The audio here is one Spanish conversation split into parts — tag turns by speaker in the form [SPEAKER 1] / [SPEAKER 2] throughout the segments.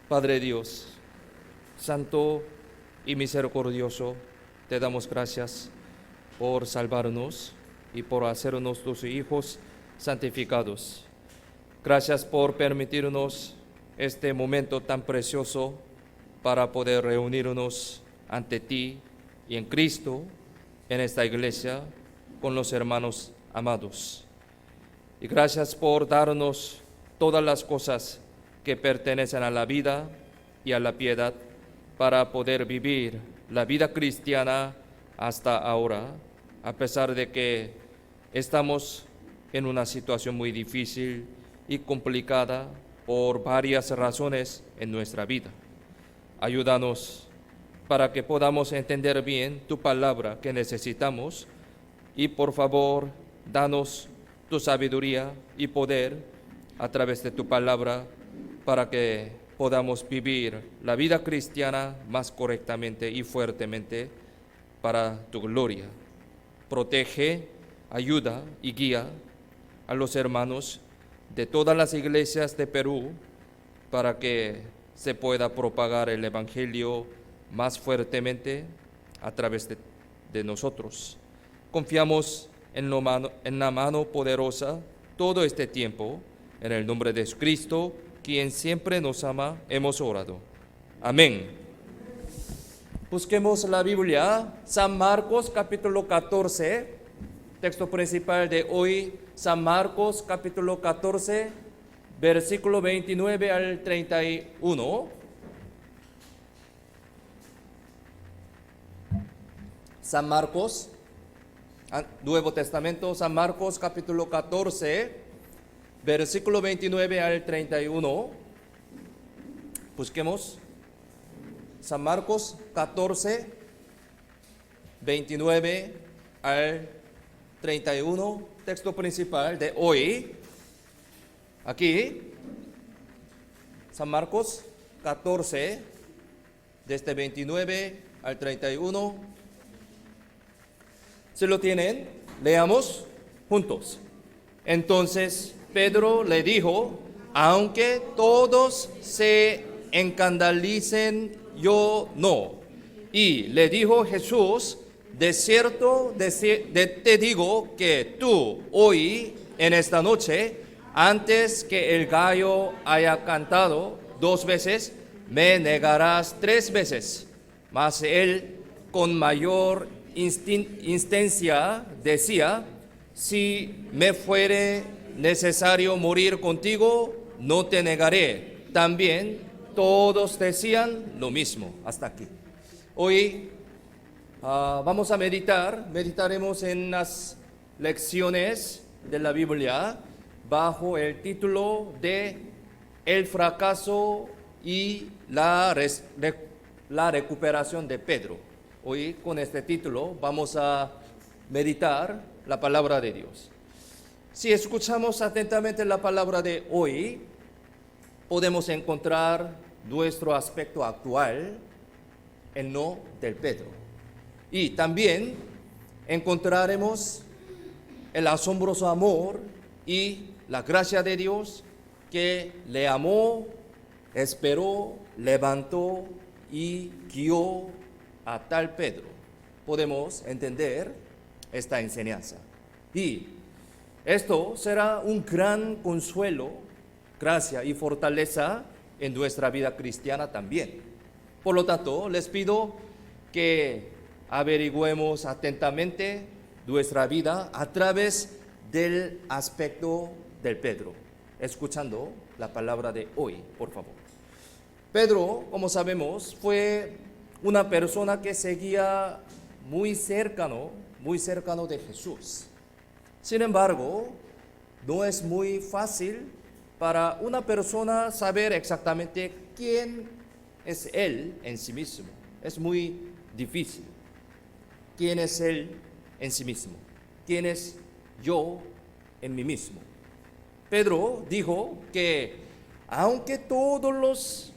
[SPEAKER 1] Padre Dios, santo y misericordioso, te damos gracias por salvarnos y por hacernos tus hijos santificados. Gracias por permitirnos este momento tan precioso para poder reunirnos ante ti y en Cristo, en esta iglesia, con los hermanos amados. Y gracias por darnos todas las cosas que pertenecen a la vida y a la piedad para poder vivir la vida cristiana hasta ahora, a pesar de que estamos en una situación muy difícil y complicada por varias razones en nuestra vida. Ayúdanos para que podamos entender bien tu palabra que necesitamos y por favor, danos tu sabiduría y poder a través de tu palabra para que podamos vivir la vida cristiana más correctamente y fuertemente para tu gloria. Protege, ayuda y guía a los hermanos de todas las iglesias de Perú para que se pueda propagar el Evangelio más fuertemente a través de nosotros. Confiamos en la mano poderosa todo este tiempo, en el nombre de Cristo, quien siempre nos ama, hemos orado. Amén. Busquemos la Biblia, San Marcos capítulo 14, texto principal de hoy, San Marcos capítulo 14, versículo 29 al 31. San Marcos, Nuevo Testamento, San Marcos capítulo 14, versículo 29 al 31. Busquemos San Marcos 14, 29 al 31, texto principal de hoy. Aquí, San Marcos 14, desde 29 al 31. Si lo tienen, leamos juntos. Entonces Pedro le dijo: aunque todos se escandalicen, yo no. Y le dijo Jesús: de cierto te digo que tú hoy, en esta noche, antes que el gallo haya cantado 2 veces, me negarás 3 veces. Mas él, con mayor insistencia, decía: si me fuere necesario morir contigo, no te negaré. También todos decían lo mismo. Hasta aquí. Hoy vamos a meditaremos en las lecciones de la Biblia bajo el título de El fracaso y la recuperación de Pedro. Hoy con este título vamos a meditar la palabra de Dios. Si escuchamos atentamente la palabra de hoy, podemos encontrar nuestro aspecto actual en no del Pedro. Y también encontraremos el asombroso amor y la gracia de Dios que le amó, esperó, levantó y guió a tal Pedro. Podemos entender esta enseñanza. Y esto será un gran consuelo, gracia y fortaleza en nuestra vida cristiana también. Por lo tanto, les pido que averigüemos atentamente nuestra vida a través del aspecto del Pedro, escuchando la palabra de hoy, por favor. Pedro, como sabemos, fue una persona que seguía muy cercano de Jesús. Sin embargo, no es muy fácil para una persona saber exactamente quién es él en sí mismo. Es muy difícil. ¿Quién es él en sí mismo? ¿Quién es yo en mí mismo? Pedro dijo que aunque todos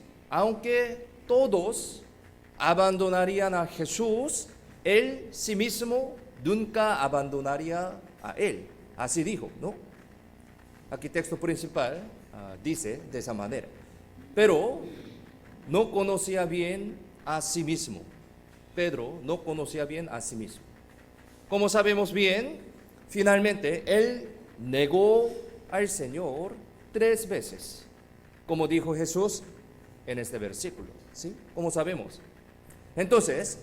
[SPEAKER 1] abandonarían a Jesús, él sí mismo nunca abandonaría a él. Así dijo, ¿no? Aquí texto principal dice de esa manera. Pero no conocía bien a sí mismo. Pedro no conocía bien a sí mismo. Como sabemos bien, finalmente él negó al Señor 3 veces, como dijo Jesús en este versículo, ¿sí? Como sabemos. Entonces,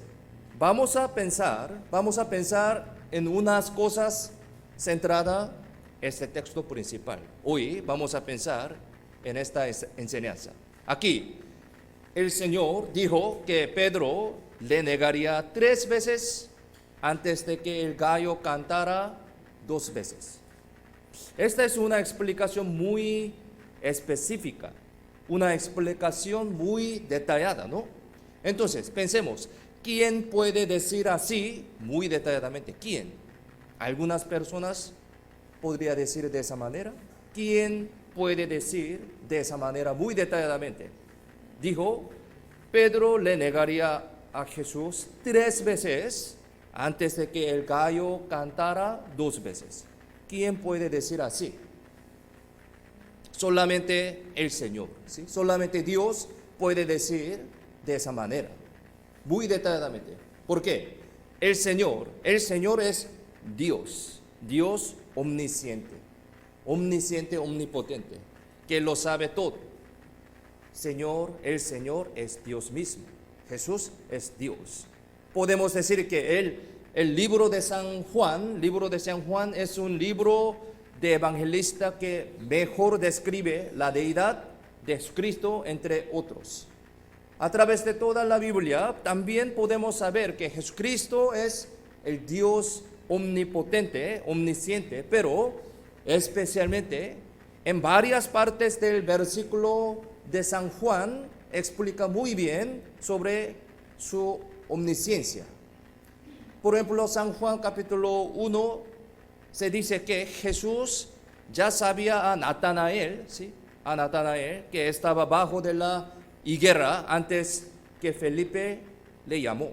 [SPEAKER 1] vamos a pensar en unas cosas centradas en este texto principal. Hoy vamos a pensar en esta enseñanza. Aquí, el Señor dijo que Pedro le negaría 3 veces antes de que el gallo cantara 2 veces. Esta es una explicación muy específica, una explicación muy detallada, ¿no? Entonces, pensemos, ¿quién puede decir así muy detalladamente? ¿Quién? Algunas personas podrían decir de esa manera. ¿Quién puede decir de esa manera muy detalladamente? Dijo, Pedro le negaría a Jesús 3 veces antes de que el gallo cantara 2 veces. ¿Quién puede decir así? Solamente el Señor, ¿sí? Solamente Dios puede decir de esa manera, muy detalladamente. ¿Por qué? El Señor es Dios, Dios omnisciente, omnipotente, que lo sabe todo. El Señor es Dios mismo. Jesús es Dios. Podemos decir que el libro de San Juan es un libro de evangelista que mejor describe la deidad de Jesucristo entre otros. A través de toda la Biblia también podemos saber que Jesucristo es el Dios omnipotente, omnisciente, pero especialmente en varias partes del versículo de San Juan explica muy bien sobre su omnisciencia. Por ejemplo, San Juan capítulo 1 se dice que Jesús ya sabía a Natanael, ¿sí? A Natanael, que estaba bajo de la higuera antes que Felipe le llamó.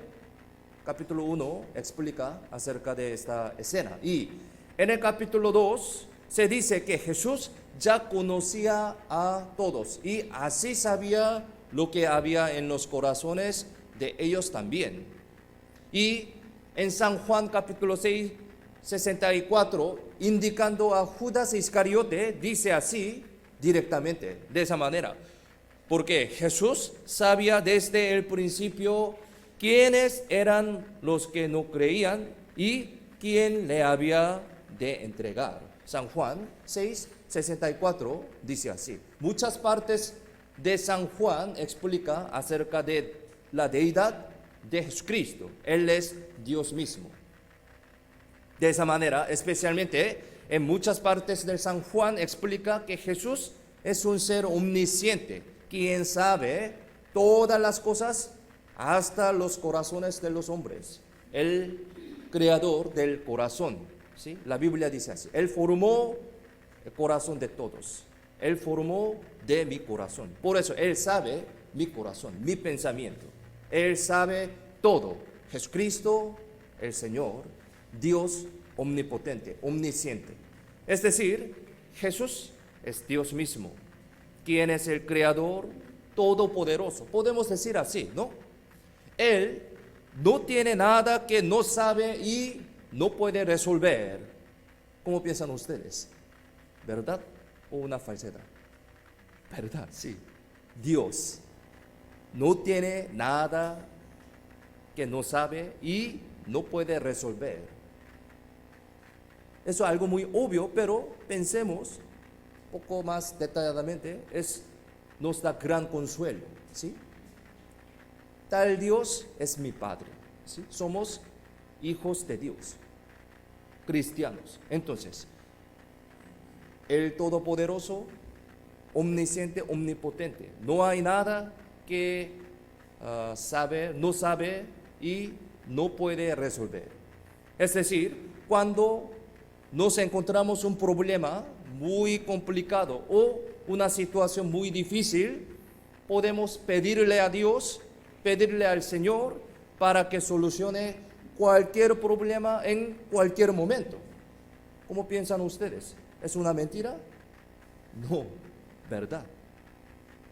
[SPEAKER 1] Capítulo 1 explica acerca de esta escena. Y en el capítulo 2 se dice que Jesús ya conocía a todos y así sabía lo que había en los corazones de ellos también. Y en San Juan capítulo 6, 64, indicando a Judas Iscariote, dice así directamente, de esa manera, porque Jesús sabía desde el principio quiénes eran los que no creían y quién le había de entregar. San Juan 6, 64 dice así. Muchas partes de San Juan explica acerca de la deidad de Jesucristo. Él es Dios mismo. De esa manera, especialmente en muchas partes de San Juan explica que Jesús es un ser omnisciente, quien sabe todas las cosas hasta los corazones de los hombres, el creador del corazón, ¿sí? La Biblia dice así, Él formó el corazón de todos, Él formó de mi corazón, por eso Él sabe mi corazón, mi pensamiento, Él sabe todo. Jesucristo, el Señor, Dios omnipotente, omnisciente. Es decir, Jesús es Dios mismo, quien es el Creador todopoderoso. Podemos decir así, ¿no? Él no tiene nada que no sabe y no puede resolver. ¿Cómo piensan ustedes? ¿Verdad o una falsedad? ¿Verdad? Sí. Dios no tiene nada que no sabe y no puede resolver. Eso es algo muy obvio, pero pensemos un poco más detalladamente, nos da gran consuelo, ¿sí? Tal Dios es mi Padre, ¿sí? Somos hijos de Dios, cristianos. Entonces, el Todopoderoso, omnisciente, omnipotente, no hay nada que no sabe y no puede resolver. Es decir, cuando nos encontramos un problema muy complicado o una situación muy difícil, podemos pedirle a Dios, pedirle al Señor para que solucione cualquier problema en cualquier momento. ¿Cómo piensan ustedes? ¿Es una mentira? No, verdad.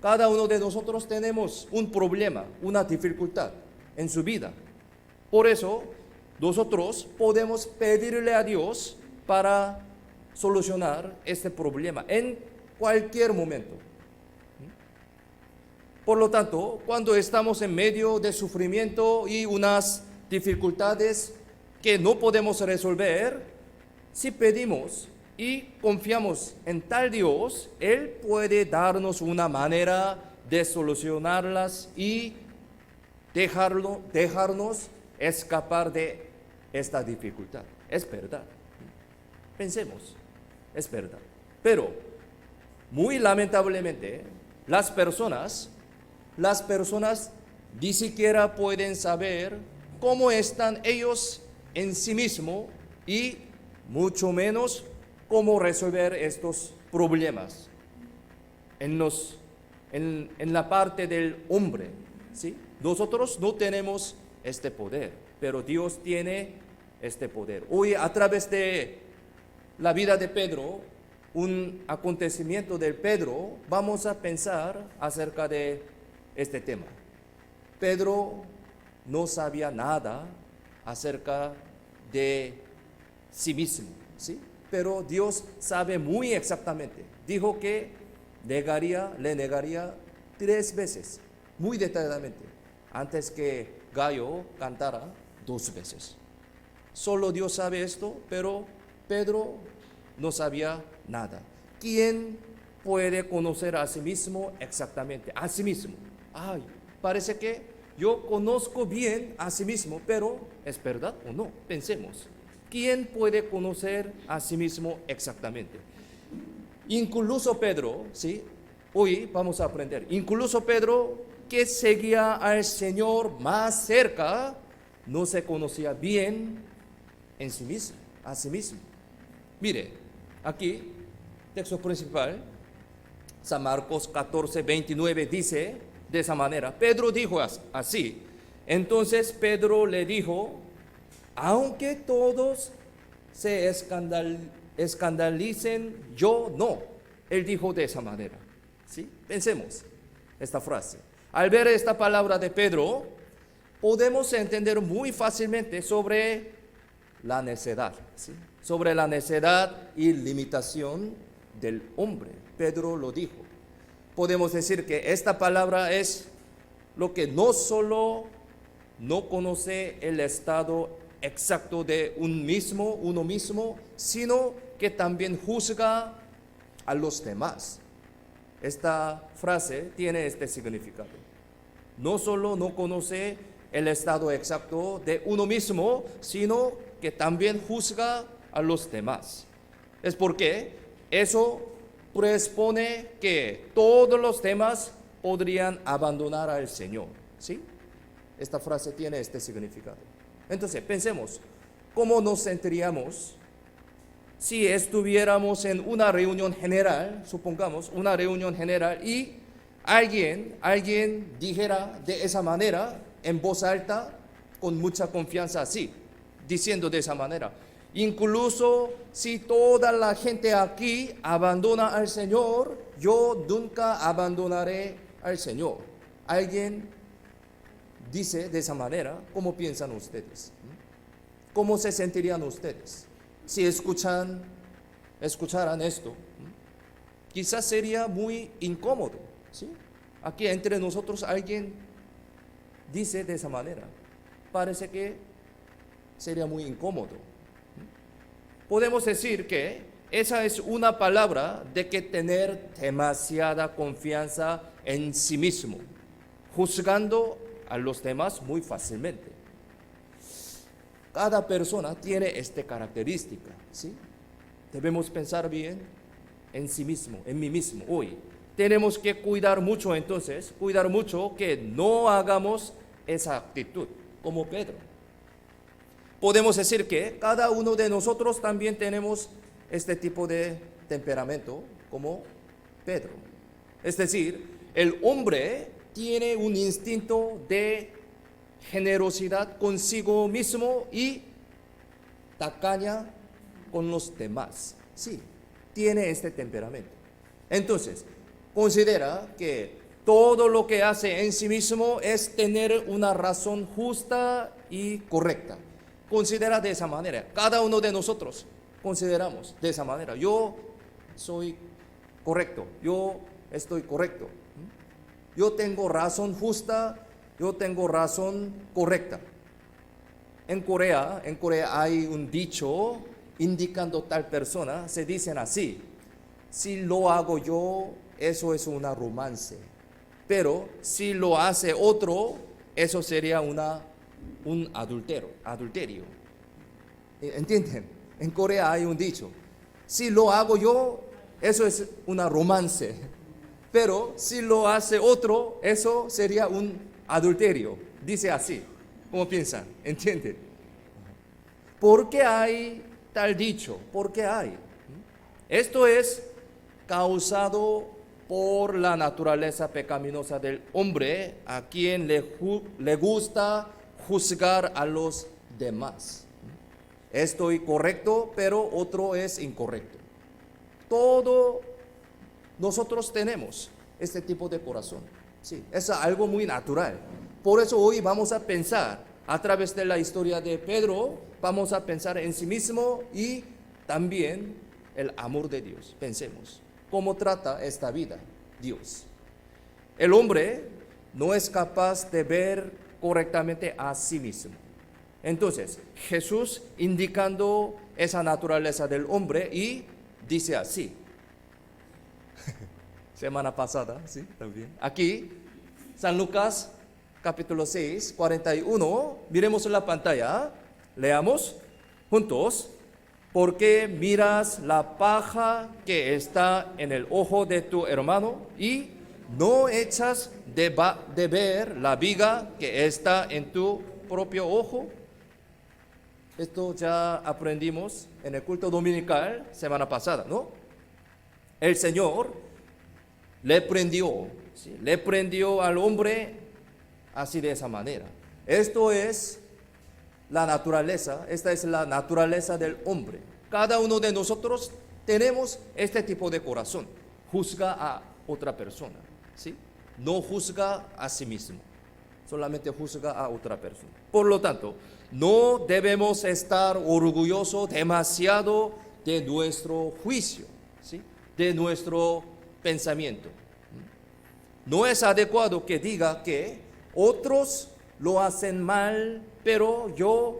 [SPEAKER 1] Cada uno de nosotros tenemos un problema, una dificultad en su vida. Por eso, nosotros podemos pedirle a Dios para solucionar este problema en cualquier momento. Por lo tanto, cuando estamos en medio de sufrimiento y unas dificultades que no podemos resolver, si pedimos y confiamos en tal Dios, Él puede darnos una manera de solucionarlas y dejarnos escapar de esta dificultad. Es verdad. Pensemos, es verdad. Pero, muy lamentablemente, las personas ni siquiera pueden saber cómo están ellos en sí mismos y mucho menos cómo resolver estos problemas en la parte del hombre, ¿sí? Nosotros no tenemos este poder, pero Dios tiene este poder. Hoy, a través de la vida de Pedro, un acontecimiento de Pedro, vamos a pensar acerca de este tema. Pedro no sabía nada acerca de sí mismo, ¿sí? Pero Dios sabe muy exactamente. Dijo que le negaría 3 veces, muy detalladamente, antes que gallo cantara 2 veces. Solo Dios sabe esto, pero Pedro no sabía nada. ¿Quién puede conocer a sí mismo exactamente? A sí mismo. Ay, parece que yo conozco bien a sí mismo, pero ¿es verdad o no? Pensemos. ¿Quién puede conocer a sí mismo exactamente? Incluso Pedro, ¿sí? Hoy vamos a aprender. Incluso Pedro, que seguía al Señor más cerca, no se conocía bien en sí mismo, a sí mismo. Mire, aquí, texto principal, San Marcos 14, 29 dice de esa manera. Pedro dijo así. Entonces Pedro le dijo: aunque todos se escandalicen, yo no. Él dijo de esa manera. ¿Sí? Pensemos esta frase. Al ver esta palabra de Pedro, podemos entender muy fácilmente sobre la necedad, ¿sí? Sobre la necedad y limitación del hombre. Pedro lo dijo. Podemos decir que esta palabra es lo que no solo no conoce el estado exacto de uno mismo, sino que también juzga a los demás. Esta frase tiene este significado. No solo no conoce el estado exacto de uno mismo, sino que también juzga a los demás. Es porque eso presupone que todos los demás podrían abandonar al Señor, ¿sí? Esta frase tiene este significado. Entonces, pensemos, ¿cómo nos sentiríamos si estuviéramos en una reunión general, supongamos, una reunión general, y alguien dijera de esa manera, en voz alta, con mucha confianza así, diciendo de esa manera: incluso si toda la gente aquí abandona al Señor, yo nunca abandonaré al Señor. Alguien dice de esa manera, ¿cómo piensan ustedes? ¿Cómo se sentirían ustedes si escucharan esto? Quizás sería muy incómodo, ¿sí? Aquí entre nosotros alguien dice de esa manera. Parece que sería muy incómodo. Podemos decir que esa es una palabra de que tener demasiada confianza en sí mismo, juzgando a los demás muy fácilmente. Cada persona tiene esta característica, ¿sí? Debemos pensar bien en sí mismo, en mí mismo hoy. Tenemos que cuidar mucho que no hagamos esa actitud como Pedro. Podemos decir que cada uno de nosotros también tenemos este tipo de temperamento como Pedro. Es decir, el hombre tiene un instinto de generosidad consigo mismo y tacaña con los demás. Sí, tiene este temperamento. Entonces, considera que Todo lo que hace en sí mismo es tener una razón justa y correcta. Considera de esa manera. Cada uno de nosotros consideramos de esa manera. Yo soy correcto, yo estoy correcto. Yo tengo razón justa, yo tengo razón correcta. En Corea hay un dicho indicando tal persona, se dicen así: si lo hago yo, eso es una romance. Pero si lo hace otro, eso sería un adulterio. ¿Entienden? En Corea hay un dicho: si lo hago yo, eso es una romance. Pero si lo hace otro, eso sería un adulterio. Dice así. ¿Cómo piensan? ¿Entienden? ¿Por qué hay tal dicho? ¿Por qué hay? Esto es causado por la naturaleza pecaminosa del hombre, a quien le gusta juzgar a los demás. Estoy correcto, pero otro es incorrecto. Todo nosotros tenemos este tipo de corazón. Sí, es algo muy natural. Por eso hoy vamos a pensar, a través de la historia de Pedro, vamos a pensar en sí mismo y también el amor de Dios. Pensemos, ¿cómo trata esta vida Dios? El hombre no es capaz de ver correctamente a sí mismo. Entonces, Jesús indicando esa naturaleza del hombre y dice así. Semana pasada, sí, también. Aquí, San Lucas, capítulo 6, 41. Miremos en la pantalla. Leamos juntos. Porque miras la paja que está en el ojo de tu hermano y no echas de ver la viga que está en tu propio ojo. Esto ya aprendimos en el culto dominical semana pasada, ¿no? El Señor le prendió al hombre así de esa manera. Esto es la naturaleza, esta es la naturaleza del hombre. Cada uno de nosotros tenemos este tipo de corazón. Juzga a otra persona, ¿sí? No juzga a sí mismo, solamente juzga a otra persona. Por lo tanto, no debemos estar orgullosos demasiado de nuestro juicio, ¿sí? De nuestro pensamiento. No es adecuado que diga que otros lo hacen mal, pero yo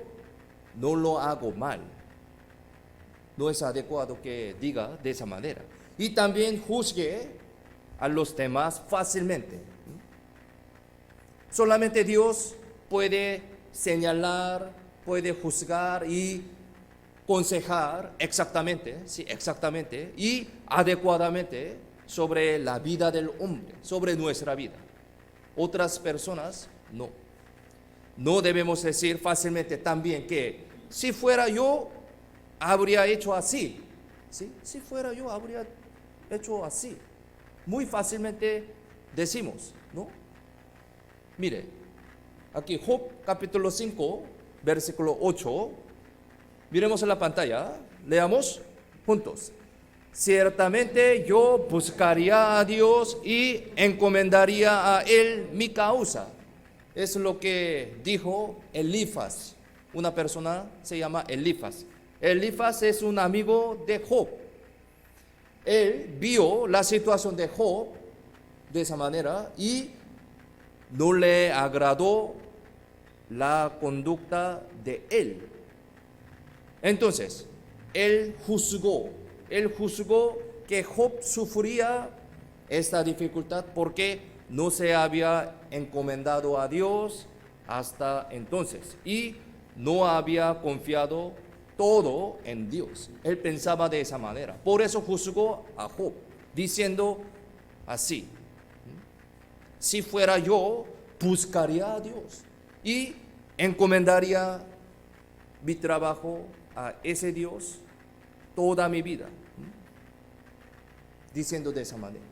[SPEAKER 1] no lo hago mal. No es adecuado que diga de esa manera. Y también juzgue a los demás fácilmente. Solamente Dios puede señalar, puede juzgar y aconsejar exactamente, sí, exactamente y adecuadamente sobre la vida del hombre, sobre nuestra vida. Otras personas no. No debemos decir fácilmente también que si fuera yo, habría hecho así. ¿Sí? Si fuera yo, habría hecho así. Muy fácilmente decimos, ¿no? Mire, aquí Job capítulo 5, versículo 8. Miremos en la pantalla, leamos juntos. Ciertamente yo buscaría a Dios y encomendaría a Él mi causa. Es lo que dijo Elifaz. Una persona se llama Elifaz. Elifaz es un amigo de Job. Él vio la situación de Job de esa manera y no le agradó la conducta de él. Entonces, él juzgó que Job sufría esta dificultad porque no se había encomendado a Dios hasta entonces y no había confiado todo en Dios. Él pensaba de esa manera. Por eso juzgó a Job, diciendo así: si fuera yo, buscaría a Dios y encomendaría mi trabajo a ese Dios toda mi vida. Diciendo de esa manera.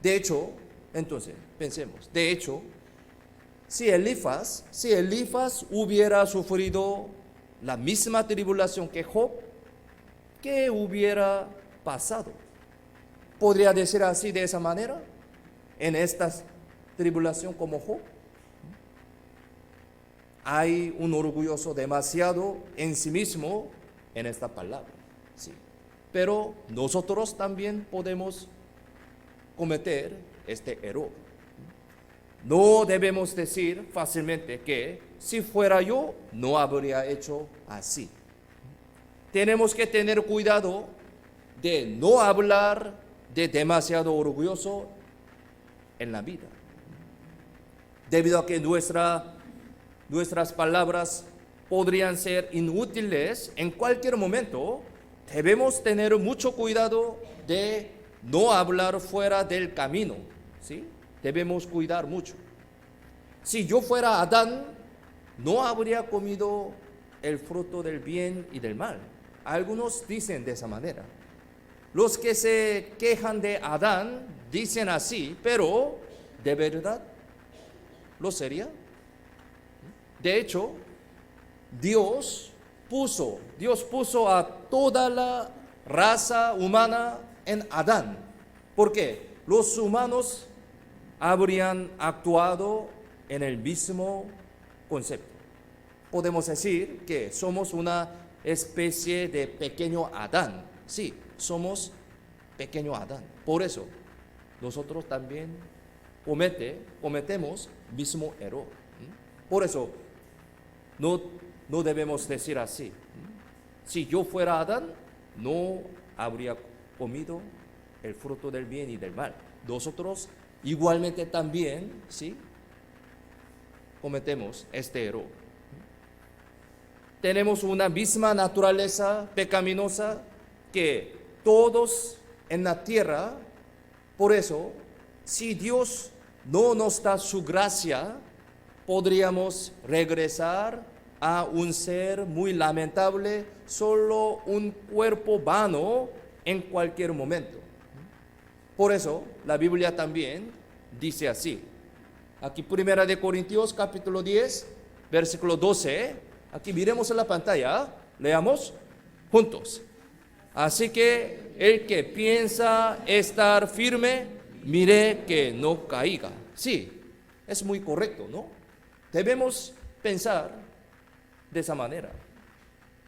[SPEAKER 1] De hecho, entonces, pensemos, de hecho, si Elifaz hubiera sufrido la misma tribulación que Job, ¿qué hubiera pasado? ¿Podría decir así de esa manera? En estas
[SPEAKER 2] tribulación como Job. Hay un orgulloso demasiado en sí mismo en esta palabra. Sí. Pero nosotros también podemos cometer este error. No debemos decir fácilmente que si fuera yo, no habría hecho así. Tenemos que tener cuidado de no hablar de demasiado orgulloso en la vida. Debido a que nuestras palabras podrían ser inútiles en cualquier momento, debemos tener mucho cuidado de no hablar fuera del camino, ¿sí? Debemos cuidar mucho. Si yo fuera Adán, no habría comido el fruto del bien y del mal. Algunos dicen de esa manera. Los que se quejan de Adán dicen así, pero ¿de verdad lo sería? De hecho, Dios puso a toda la raza humana en Adán. ¿Por qué? Los humanos habrían actuado en el mismo concepto. Podemos decir que somos una especie de pequeño Adán. Sí, somos pequeño Adán. Por eso, nosotros también cometemos mismo error. Por eso, no debemos decir así. Si yo fuera Adán, no habría comido el fruto del bien y del mal. Nosotros igualmente también, ¿sí?, cometemos este error. Tenemos una misma naturaleza pecaminosa que todos en la tierra. Por eso, si Dios no nos da su gracia, podríamos regresar a un ser muy lamentable, solo un cuerpo vano en cualquier momento. Por eso, la Biblia también dice así. Aquí, 1 de Corintios, capítulo 10, versículo 12. Aquí miremos en la pantalla, leamos juntos. Así que el que piensa estar firme, mire que no caiga. Sí, es muy correcto, ¿no? Debemos pensar de esa manera.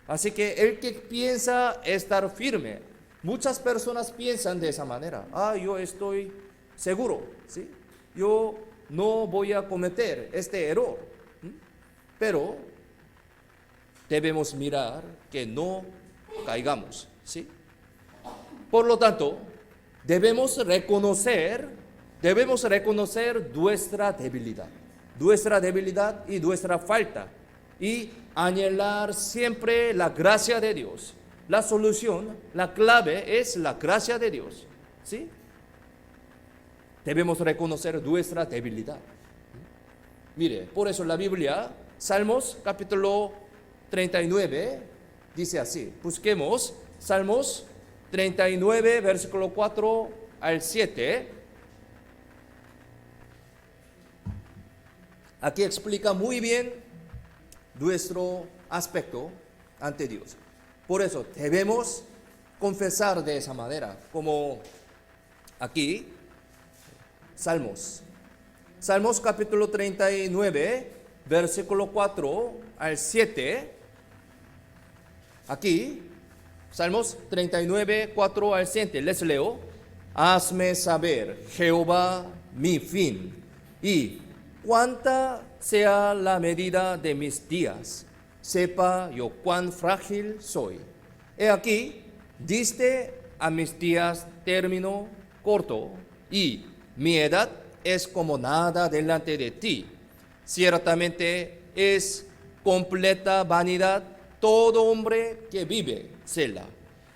[SPEAKER 2] Así que el que piensa estar firme, muchas personas piensan de esa manera. Yo estoy seguro, ¿sí? Yo no voy a cometer este error. Pero debemos mirar que no caigamos, ¿sí? Por lo tanto, debemos reconocer nuestra debilidad y nuestra falta, y anhelar siempre la gracia de Dios. La solución, la clave es la gracia de Dios, ¿sí? Debemos reconocer nuestra debilidad. Mire, por eso la Biblia, Salmos capítulo 39, dice así. Busquemos Salmos 39, versículo 4 al 7. Aquí explica muy bien nuestro aspecto ante Dios. Por eso debemos confesar de esa manera, como aquí, Salmos capítulo 39, versículo 4 al 7. Aquí, Salmos 39, 4 al 7, les leo. Hazme saber, Jehová, mi fin, y cuánta sea la medida de mis días. Sepa yo cuán frágil soy. He aquí, diste a mis días término corto, y mi edad es como nada delante de ti. Ciertamente es completa vanidad todo hombre que vive, Selah.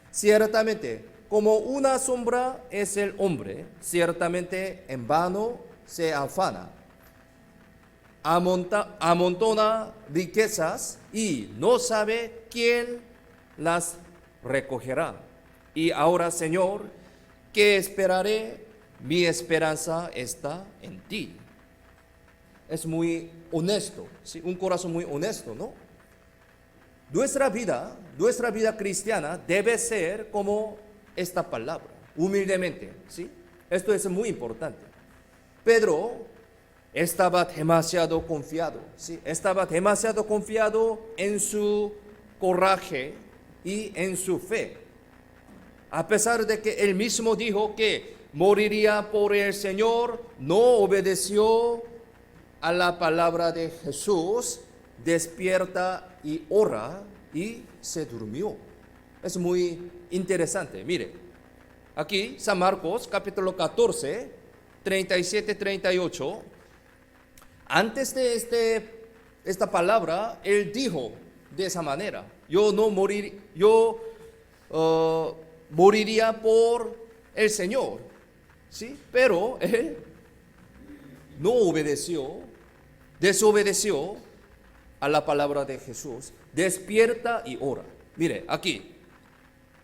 [SPEAKER 2] Ciertamente, como una sombra es el hombre, ciertamente en vano se afana. Amontona riquezas y no sabe quién las recogerá. Y ahora, Señor, ¿qué esperaré? Mi esperanza está en ti. Es muy honesto, ¿sí? Un corazón muy honesto, ¿no? Nuestra vida cristiana debe ser como esta palabra, humildemente, ¿sí? Esto es muy importante. Pedro estaba demasiado confiado, ¿sí? Estaba demasiado confiado en su coraje y en su fe. A pesar de que él mismo dijo que moriría por el Señor, no obedeció a la palabra de Jesús, despierta y ora, y se durmió. Es muy interesante. Mire, aquí San Marcos capítulo 14, 37-38. Antes de esta palabra, él dijo de esa manera: yo moriría por el Señor, ¿sí? Pero él no desobedeció a la palabra de Jesús, despierta y ora. Mire, aquí,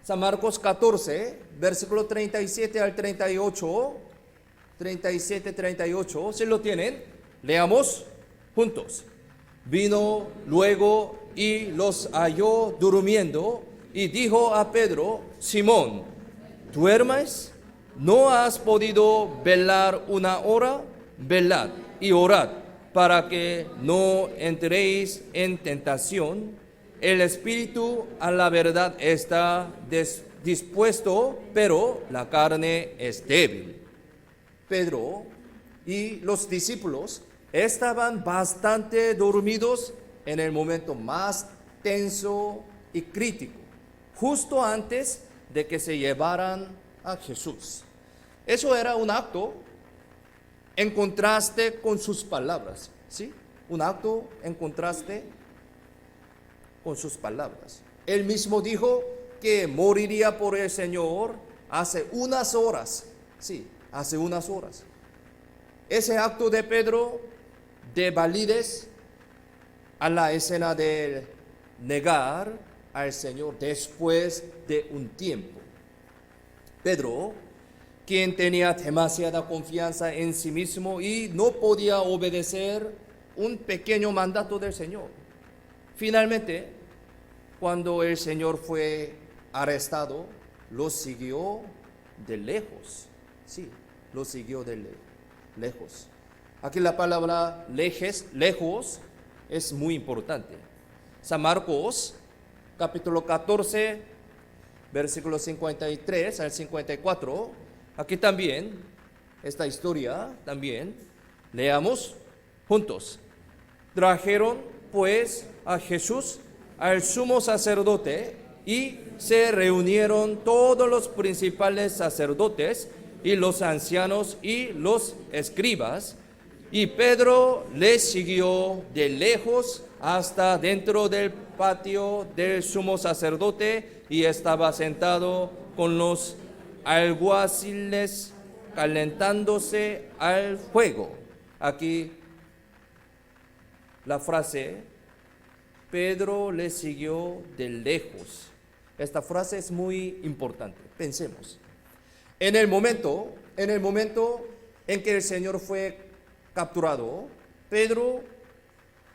[SPEAKER 2] San Marcos 14, versículo 37 al 38, 37-38, ¿se lo tienen? Leamos juntos. Vino luego y los halló durmiendo, y dijo a Pedro: Simón, ¿duermes? ¿No has podido velar una hora? Velad y orad, para que no entréis en tentación. El espíritu a la verdad está dispuesto, pero la carne es débil. Pedro y los discípulos estaban bastante dormidos en el momento más tenso y crítico, justo antes de que se llevaran a Jesús. Eso era un acto en contraste con sus palabras, ¿sí? Un acto en contraste con sus palabras. Él mismo dijo que moriría por el Señor hace unas horas, sí, hace unas horas. Ese acto de Pedro de validez a la escena de negar al Señor después de un tiempo. Pedro, quien tenía demasiada confianza en sí mismo y no podía obedecer un pequeño mandato del Señor. Finalmente, cuando el Señor fue arrestado, lo siguió de lejos. Sí, lo siguió de lejos. Aquí la palabra lejos es muy importante. San Marcos, capítulo 14, versículos 53 al 54. Aquí también, esta historia también, leamos juntos. Trajeron pues a Jesús al sumo sacerdote, y se reunieron todos los principales sacerdotes y los ancianos y los escribas, y Pedro le siguió de lejos hasta dentro del patio del sumo sacerdote, y estaba sentado con los alguaciles calentándose al fuego. Aquí la frase: Pedro le siguió de lejos. Esta frase es muy importante. Pensemos. En el momento en que el Señor fue capturado, Pedro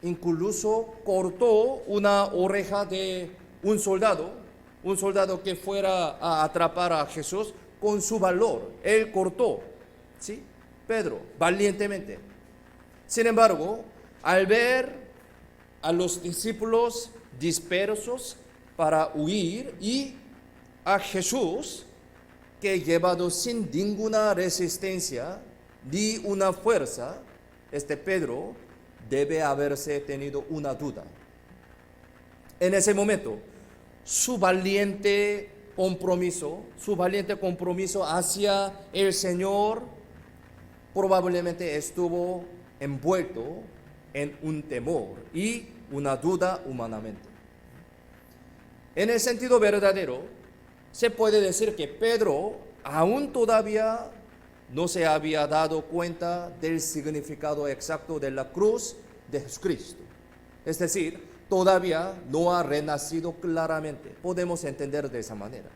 [SPEAKER 2] incluso cortó una oreja de un soldado que fuera a atrapar a Jesús con su valor. Él cortó, ¿sí? Pedro, valientemente. Sin embargo, al ver a los discípulos dispersos para huir y a Jesús, que llevado sin ninguna resistencia ni una fuerza, Pedro debe haberse tenido una duda. En ese momento, su valiente compromiso hacia el Señor probablemente estuvo envuelto en un temor y una duda humanamente. En el sentido verdadero, se puede decir que Pedro aún todavía no se había dado cuenta del significado exacto de la cruz de Jesucristo. Es decir, todavía no ha renacido claramente. Podemos entender de esa manera.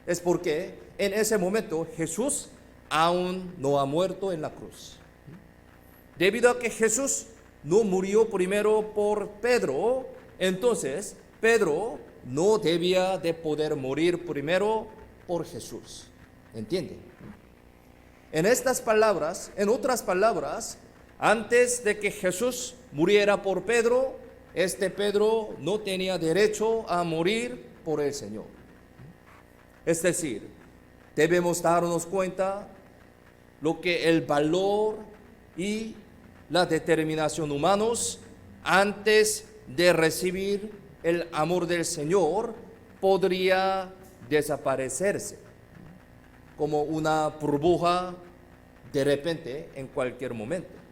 [SPEAKER 2] Es porque en ese momento Jesús aún no ha muerto en la cruz. Debido a que Jesús no murió primero por Pedro, entonces Pedro no debía de poder morir primero por Jesús. ¿Entienden? En otras palabras, Antes de que Jesús muriera por Pedro, este Pedro no tenía derecho a morir por el Señor. Es decir, debemos darnos cuenta lo que el valor y la determinación humanos antes de recibir el amor del Señor podría desaparecerse como una burbuja de repente en cualquier momento.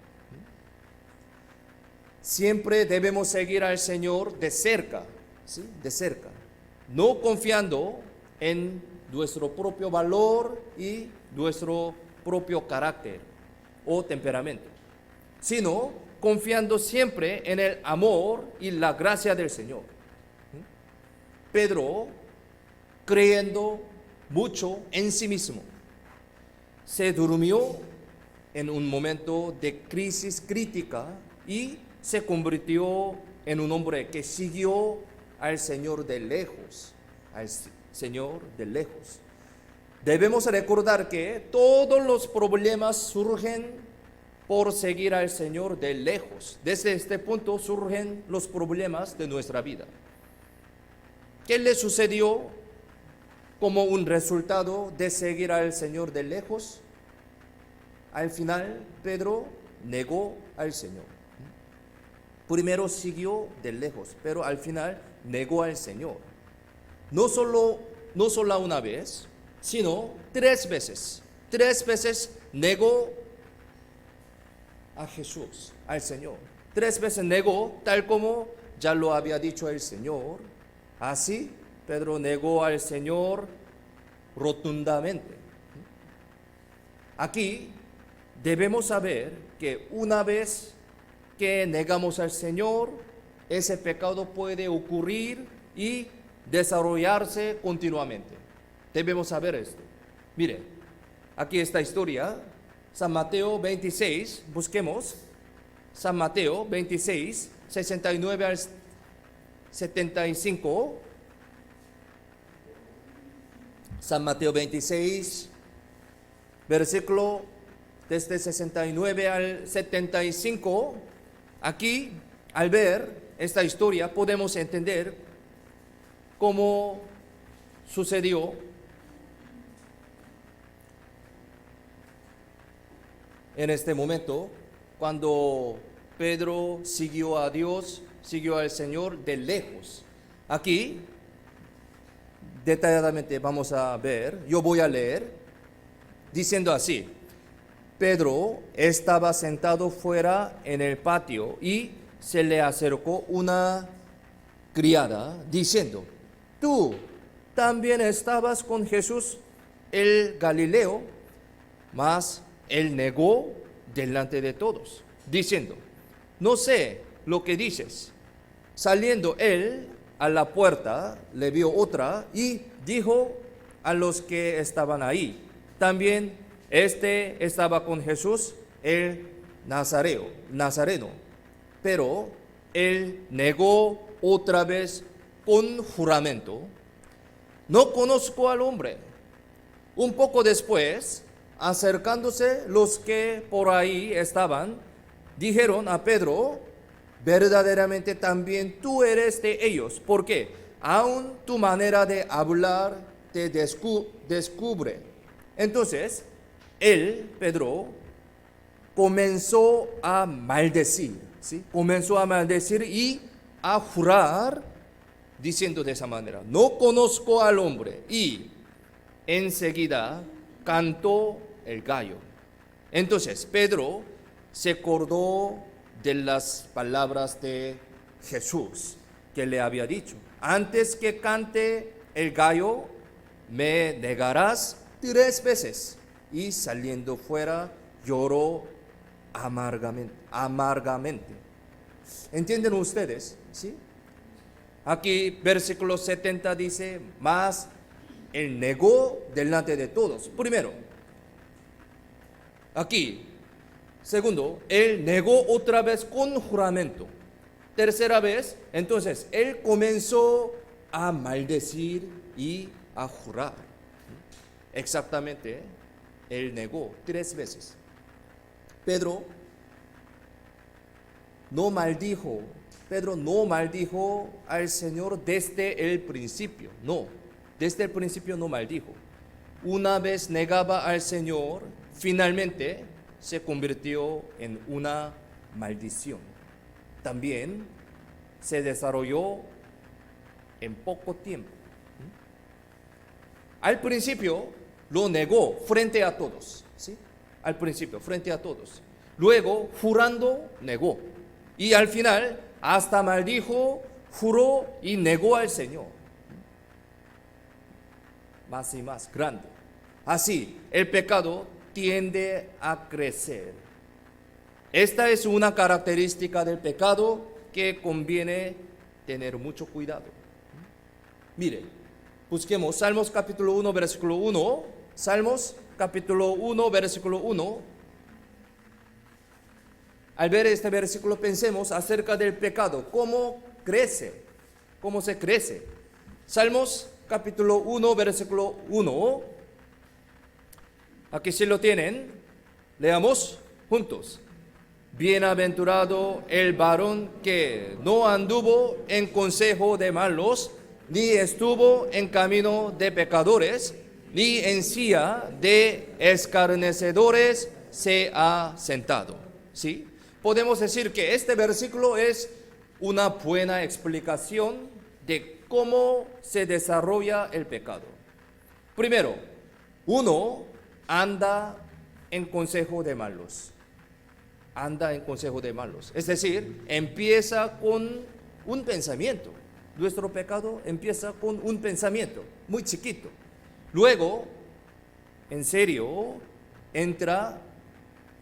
[SPEAKER 2] Siempre debemos seguir al Señor de cerca, ¿sí? De cerca, no confiando en nuestro propio valor y nuestro propio carácter o temperamento, sino confiando siempre en el amor y la gracia del Señor. Pedro, creyendo mucho en sí mismo, se durmió en un momento de crisis crítica y se convirtió en un hombre que siguió al Señor de lejos, al Señor de lejos. Debemos recordar que todos los problemas surgen por seguir al Señor de lejos. Desde este punto surgen los problemas de nuestra vida. ¿Qué le sucedió como un resultado de seguir al Señor de lejos? Al final, Pedro negó al Señor. Primero siguió de lejos, pero al final negó al Señor. No solo una vez, sino 3 veces. 3 veces negó a Jesús, al Señor. 3 veces negó, tal como ya lo había dicho el Señor. Así, Pedro negó al Señor rotundamente. Aquí debemos saber que una vez que negamos al Señor, ese pecado puede ocurrir y desarrollarse continuamente. Debemos saber esto. Mire, aquí esta historia, San Mateo 26, busquemos San Mateo 26, 69 al 75. San Mateo 26, versículo desde 69 al 75. Aquí, al ver esta historia, podemos entender cómo sucedió en este momento cuando Pedro siguió a Dios, siguió al Señor de lejos. Aquí, detalladamente vamos a ver, yo voy a leer, diciendo así: Pedro estaba sentado fuera en el patio y se le acercó una criada diciendo: tú también estabas con Jesús el Galileo. Mas él negó delante de todos, diciendo: no sé lo que dices. Saliendo él a la puerta, le vio otra y dijo a los que estaban ahí: también estaba con Jesús el Nazareno. Pero él negó otra vez con juramento: no conozco al hombre. Un poco después, acercándose los que por ahí estaban, dijeron a Pedro: verdaderamente también tú eres de ellos, porque aún tu manera de hablar te descubre. Entonces, Pedro, comenzó a maldecir, ¿sí? Comenzó a maldecir y a jurar, diciendo de esa manera: no conozco al hombre. Y enseguida cantó el gallo. Entonces Pedro se acordó de las palabras de Jesús que le había dicho: antes que cante el gallo, me negarás 3 veces. Y saliendo fuera, lloró amargamente. ¿Entienden ustedes? ¿Sí? Aquí versículo 70 dice: mas él negó delante de todos. Primero, aquí. Segundo, él negó otra vez con juramento. Tercera vez, entonces, él comenzó a maldecir y a jurar. Exactamente, él negó 3 veces. Pedro no maldijo, Pedro no maldijo al Señor desde el principio, no, desde el principio no maldijo. Una vez negaba al Señor, finalmente se convirtió en una maldición. También se desarrolló en poco tiempo. Al principio lo negó frente a todos, ¿sí? Al principio, frente a todos. Luego, jurando, negó. Y al final, hasta maldijo, juró y negó al Señor. Más y más grande. Así, el pecado tiende a crecer. Esta es una característica del pecado que conviene tener mucho cuidado. Mire, busquemos Salmos capítulo 1, versículo 1. Salmos capítulo 1, versículo 1. Al ver este versículo pensemos acerca del pecado, cómo crece, cómo se crece. Salmos capítulo 1, versículo 1. Aquí sí lo tienen, leamos juntos. Bienaventurado el varón que no anduvo en consejo de malos, ni estuvo en camino de pecadores, ni en silla de escarnecedores se ha sentado. ¿Sí? Podemos decir que este versículo es una buena explicación de cómo se desarrolla el pecado. Primero, uno anda en consejo de malos. Anda en consejo de malos. Es decir, empieza con un pensamiento. Nuestro pecado empieza con un pensamiento muy chiquito. Luego, en serio, entra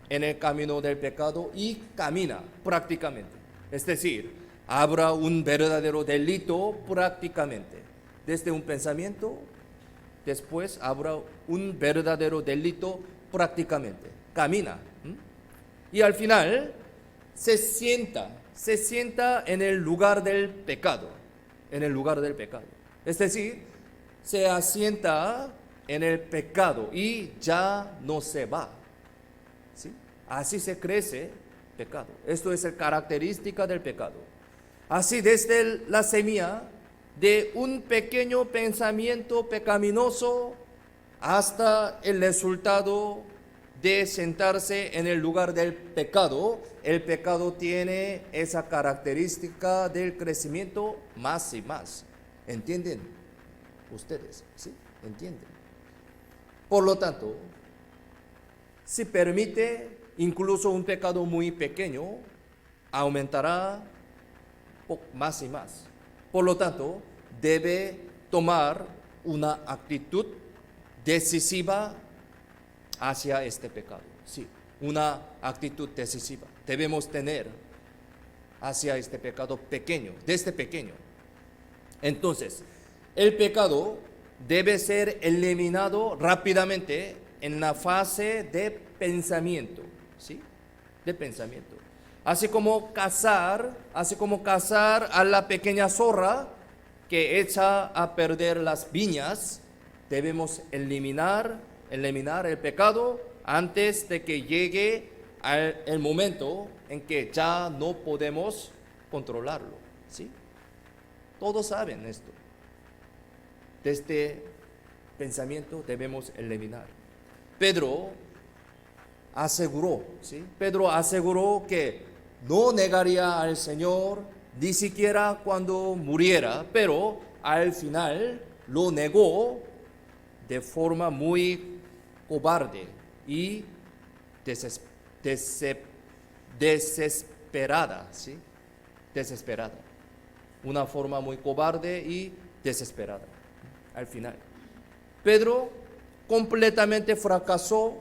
[SPEAKER 2] en el camino del pecado y camina prácticamente. Es decir, habrá un verdadero delito prácticamente. Desde un pensamiento, después habrá un verdadero delito prácticamente. Camina. Y al final se sienta en el lugar del pecado, en el lugar del pecado. Es decir, se asienta en el pecado y ya no se va. ¿Sí? Así se crece pecado. Esto es la característica del pecado. Así desde la semilla de un pequeño pensamiento pecaminoso hasta el resultado de sentarse en el lugar del pecado, el pecado tiene esa característica del crecimiento más y más. ¿Entienden ustedes? ¿Sí? ¿Entienden? Por lo tanto, si permite incluso un pecado muy pequeño, aumentará más y más. Por lo tanto, debe tomar una actitud decisiva hacia este pecado. Sí, una actitud decisiva debemos tener hacia este pecado pequeño, desde pequeño. Entonces, el pecado debe ser eliminado rápidamente en la fase de pensamiento, ¿sí? De pensamiento. Así como cazar a la pequeña zorra que echa a perder las viñas, debemos eliminar el pecado antes de que llegue el momento en que ya no podemos controlarlo, ¿sí? Todos saben esto. Desde pensamiento debemos eliminar. Pedro aseguró, ¿sí? Pedro aseguró que no negaría al Señor ni siquiera cuando muriera, pero al final lo negó de forma muy cobarde y desesperada, ¿sí? Desesperada. Una forma muy cobarde y desesperada. Al final, Pedro completamente fracasó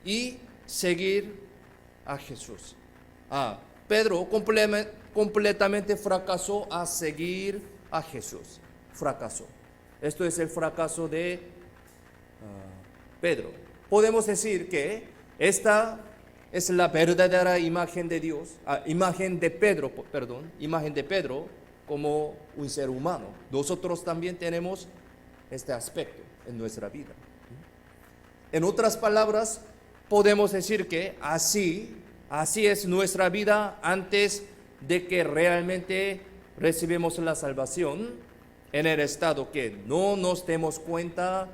[SPEAKER 2] y seguir a Jesús. Pedro completamente fracasó a seguir a Jesús. Fracasó. Esto es el fracaso de Pedro. Podemos decir que esta es la verdadera imagen de Dios, imagen de Pedro como un ser humano. Nosotros también tenemos este aspecto en nuestra vida. En otras palabras, podemos decir que así Así es nuestra vida antes de que realmente recibimos la salvación, en el estado que no nos demos cuenta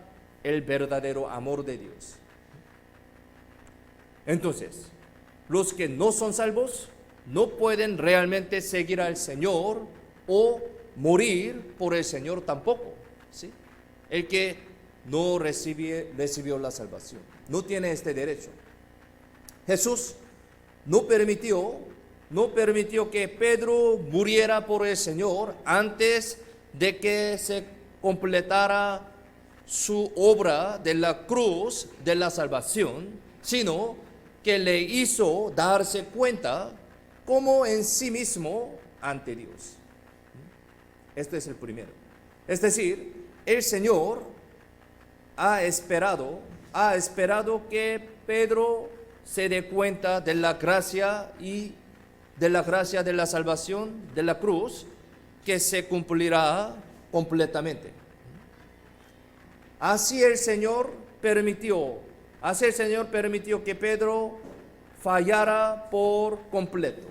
[SPEAKER 2] el verdadero amor de Dios. Entonces, los que no son salvos no pueden realmente seguir al Señor o morir por el Señor tampoco, ¿sí? El que no recibió la salvación no tiene este derecho. Jesús no permitió que Pedro muriera por el Señor antes de que se completara su obra de la cruz de la salvación, sino que le hizo darse cuenta como en sí mismo ante Dios. Este es el primero. Es decir, el Señor ha esperado que Pedro se dé cuenta de la gracia y de la salvación de la cruz que se cumplirá completamente. Así el Señor permitió que Pedro fallara por completo.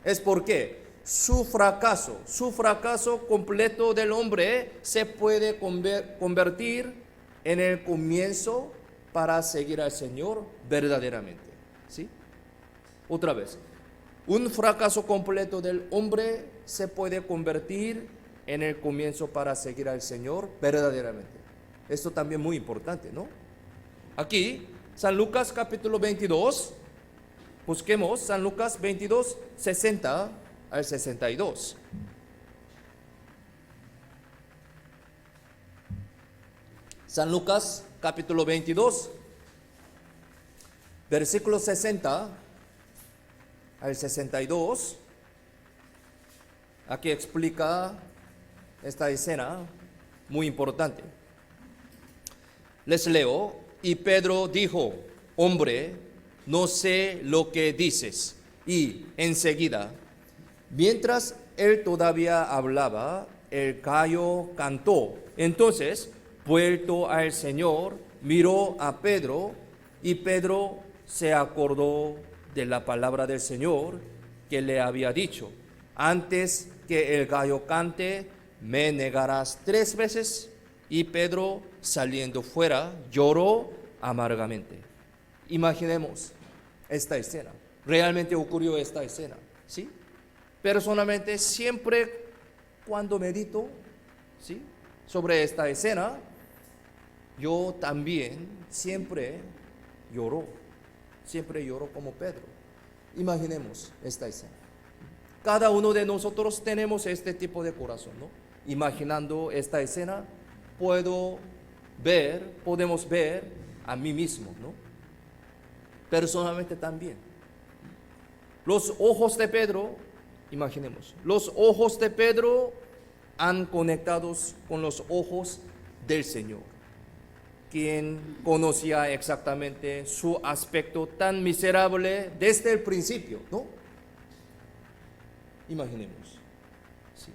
[SPEAKER 2] Es porque su fracaso completo del hombre se puede convertir en el comienzo para seguir al Señor verdaderamente. ¿Sí? Otra vez, un fracaso completo del hombre se puede convertir en el comienzo para seguir al Señor verdaderamente. Esto también muy importante, ¿no? Aquí, San Lucas capítulo 22, busquemos San Lucas 22, 60 al 62. San Lucas capítulo 22, versículo 60 al 62. Aquí explica esta escena muy importante. Les leo: y Pedro dijo: hombre, no sé lo que dices. Y enseguida, mientras él todavía hablaba, el gallo cantó. Entonces, vuelto al Señor, miró a Pedro, y Pedro se acordó de la palabra del Señor que le había dicho: antes que el gallo cante, me negarás 3 veces. Y Pedro, saliendo fuera, lloró amargamente. Imaginemos esta escena. Realmente ocurrió esta escena, ¿sí? Personalmente, siempre cuando medito, ¿sí?, sobre esta escena, yo también siempre lloro como Pedro. Imaginemos esta escena. Cada uno de nosotros tenemos este tipo de corazón, ¿no? Imaginando esta escena, podemos ver a mí mismo, ¿no? Personalmente también. Los ojos de Pedro, imaginemos, los ojos de Pedro han conectados con los ojos del Señor, quien conocía exactamente su aspecto tan miserable desde el principio, ¿no? Imaginemos, sí,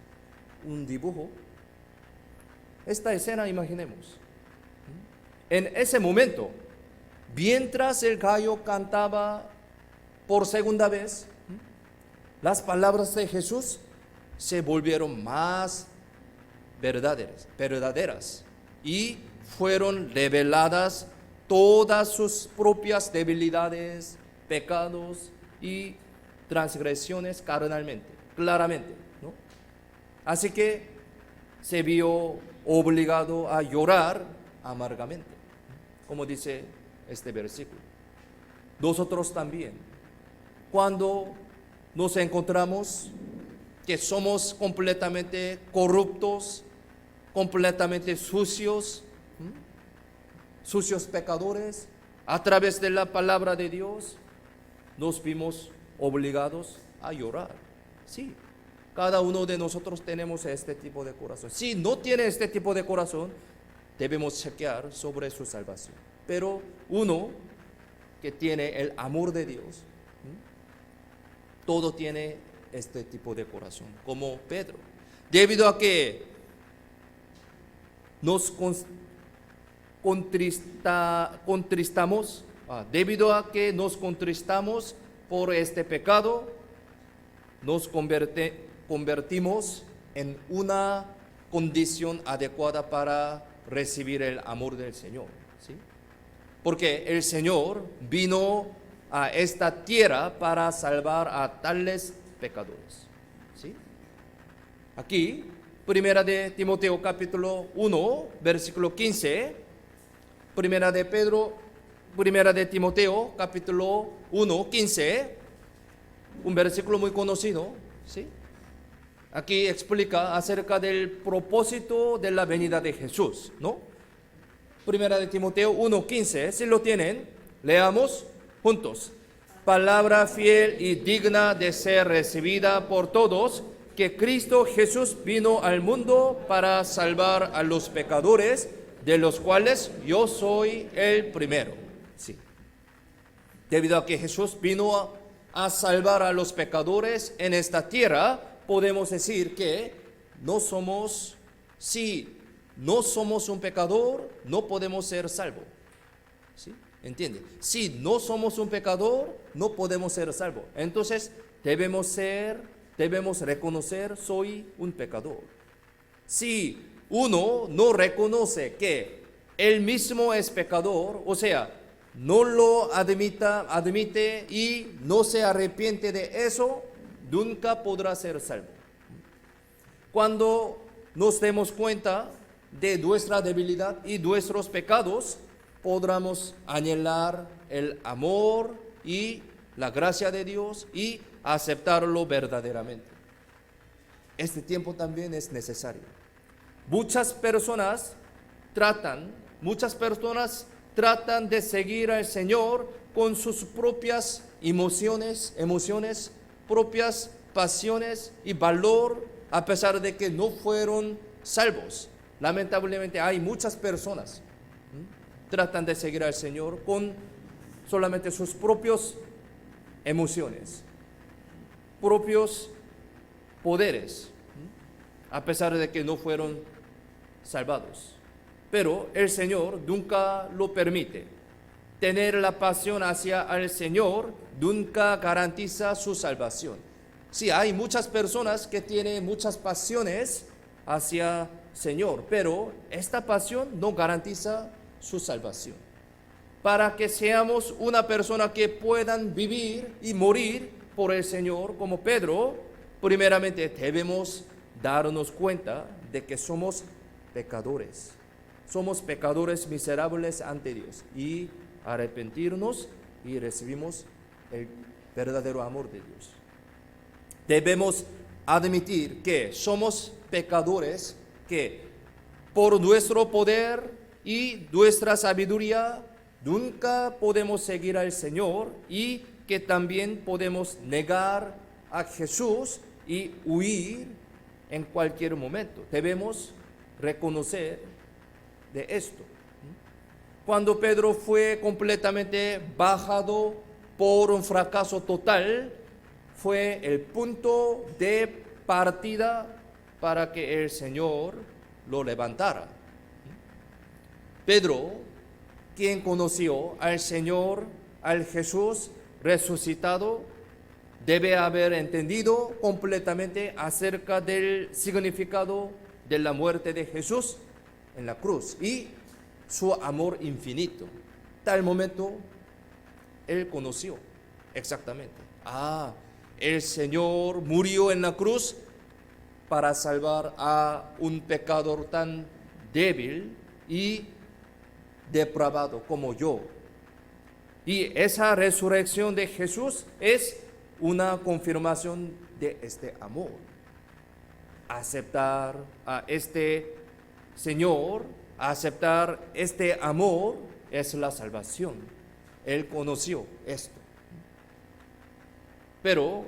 [SPEAKER 2] un dibujo. Esta escena, imaginemos. En ese momento, mientras el gallo cantaba por segunda vez, las palabras de Jesús se volvieron más verdaderas y fueron reveladas todas sus propias debilidades, pecados y transgresiones claramente, ¿no? Así que se vio obligado a llorar amargamente, como dice este versículo. Nosotros también, cuando nos encontramos que somos completamente corruptos, completamente sucios pecadores, a través de la palabra de Dios, nos vimos obligados a llorar. Sí, cada uno de nosotros tenemos este tipo de corazón. Si no tiene este tipo de corazón, debemos chequear sobre su salvación. Pero uno que tiene el amor de Dios, todo tiene este tipo de corazón, como Pedro. Debido a que nos contristamos por este pecado, nos convertimos en una condición adecuada para recibir el amor del Señor, ¿sí? Porque el Señor vino a esta tierra para salvar a tales pecadores, ¿sí? Aquí, Primera de Timoteo capítulo 1, versículo 15, Primera de Timoteo capítulo 1, 15, un versículo muy conocido, ¿sí? Aquí explica acerca del propósito de la venida de Jesús, ¿no? Primera de Timoteo 1, 15, si lo tienen, leamos juntos. Palabra fiel y digna de ser recibida por todos, que Cristo Jesús vino al mundo para salvar a los pecadores, de los cuales yo soy el primero. Sí. Debido a que Jesús vino a salvar a los pecadores en esta tierra, podemos decir que si no somos un pecador, no podemos ser salvos. ¿Sí? ¿Entiende? Si no somos un pecador, no podemos ser salvos. Entonces, debemos reconocer, soy un pecador. Si uno no reconoce que él mismo es pecador, o sea, no lo admite y no se arrepiente de eso, nunca podrá ser salvo. Cuando nos demos cuenta de nuestra debilidad y nuestros pecados, podremos anhelar el amor y la gracia de Dios y aceptarlo verdaderamente. Este tiempo también es necesario. Muchas personas tratan de seguir al Señor con sus propias emociones, propias pasiones y valor, a pesar de que no fueron salvos. Lamentablemente hay muchas personas tratan de seguir al Señor con solamente sus propias emociones, propios poderes, a pesar de que no fueron salvados. Pero el Señor nunca lo permite. Tener la pasión hacia el Señor nunca garantiza su salvación. Sí, hay muchas personas que tienen muchas pasiones hacia el Señor, pero esta pasión no garantiza su salvación. Para que seamos una persona que puedan vivir y morir por el Señor como Pedro, primeramente debemos darnos cuenta de que somos pecadores. Somos pecadores miserables ante Dios y arrepentirnos y recibimos el verdadero amor de Dios. Debemos admitir que somos pecadores, que por nuestro poder y nuestra sabiduría nunca podemos seguir al Señor y que también podemos negar a Jesús y huir en cualquier momento. Debemos reconocer de esto. Cuando Pedro fue completamente bajado por un fracaso total, fue el punto de partida para que el Señor lo levantara. Pedro, quien conoció al Señor, al Jesús resucitado, debe haber entendido completamente acerca del significado de la muerte de Jesús en la cruz y su amor infinito. Tal momento, él conoció exactamente. El Señor murió en la cruz para salvar a un pecador tan débil y depravado como yo. Y esa resurrección de Jesús es una confirmación de este amor. Aceptar a este Señor, aceptar este amor es la salvación. Él conoció esto. Pero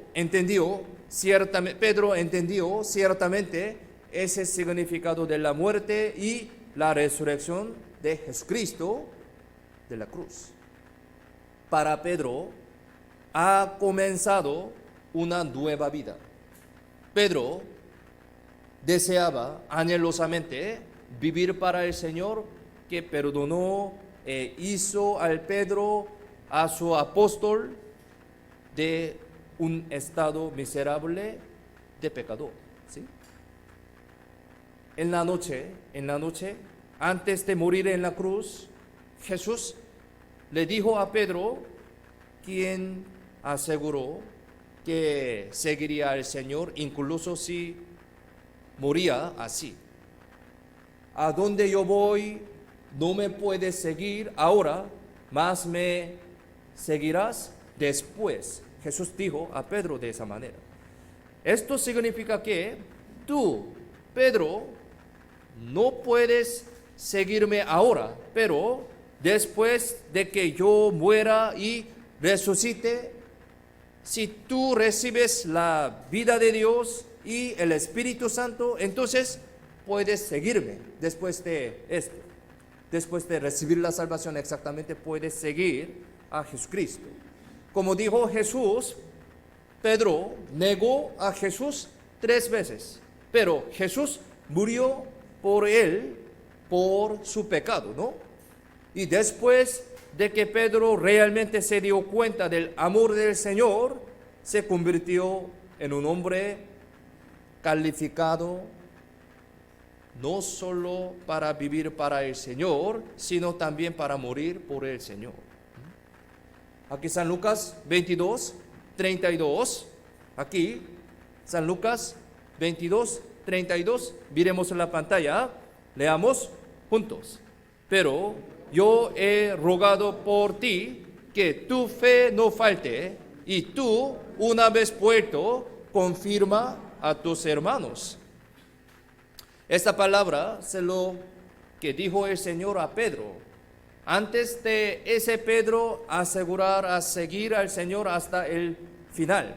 [SPEAKER 2] Pedro entendió ciertamente ese significado de la muerte y la resurrección de Jesucristo de la cruz. Para Pedro ha comenzado una nueva vida. Pedro deseaba anhelosamente vivir para el Señor, que perdonó e hizo al Pedro, a su apóstol, de un estado miserable de pecador. ¿Sí? En la noche, antes de morir en la cruz, Jesús le dijo a Pedro, quien aseguró que seguiría al Señor, incluso si moría así: a donde yo voy, no me puedes seguir ahora, mas me seguirás después. Jesús dijo a Pedro de esa manera. Esto significa que tú, Pedro, no puedes seguirme ahora, pero después de que yo muera y resucite, si tú recibes la vida de Dios y el Espíritu Santo, entonces puedes seguirme después de esto. Después de recibir la salvación, exactamente, puedes seguir a Jesucristo. Como dijo Jesús, Pedro negó a Jesús 3 veces, pero Jesús murió por él, por su pecado, ¿no? Y después de que Pedro realmente se dio cuenta del amor del Señor, se convirtió en un hombre calificado no solo para vivir para el Señor, sino también para morir por el Señor. Aquí San Lucas 22, 32. Aquí San Lucas 22, 32. Miremos en la pantalla. Leamos juntos. Pero yo he rogado por ti que tu fe no falte, y tú, una vez vuelto, confirma a tus hermanos. Esta palabra es lo que dijo el Señor a Pedro. Antes de ese Pedro asegurar a seguir al Señor hasta el final.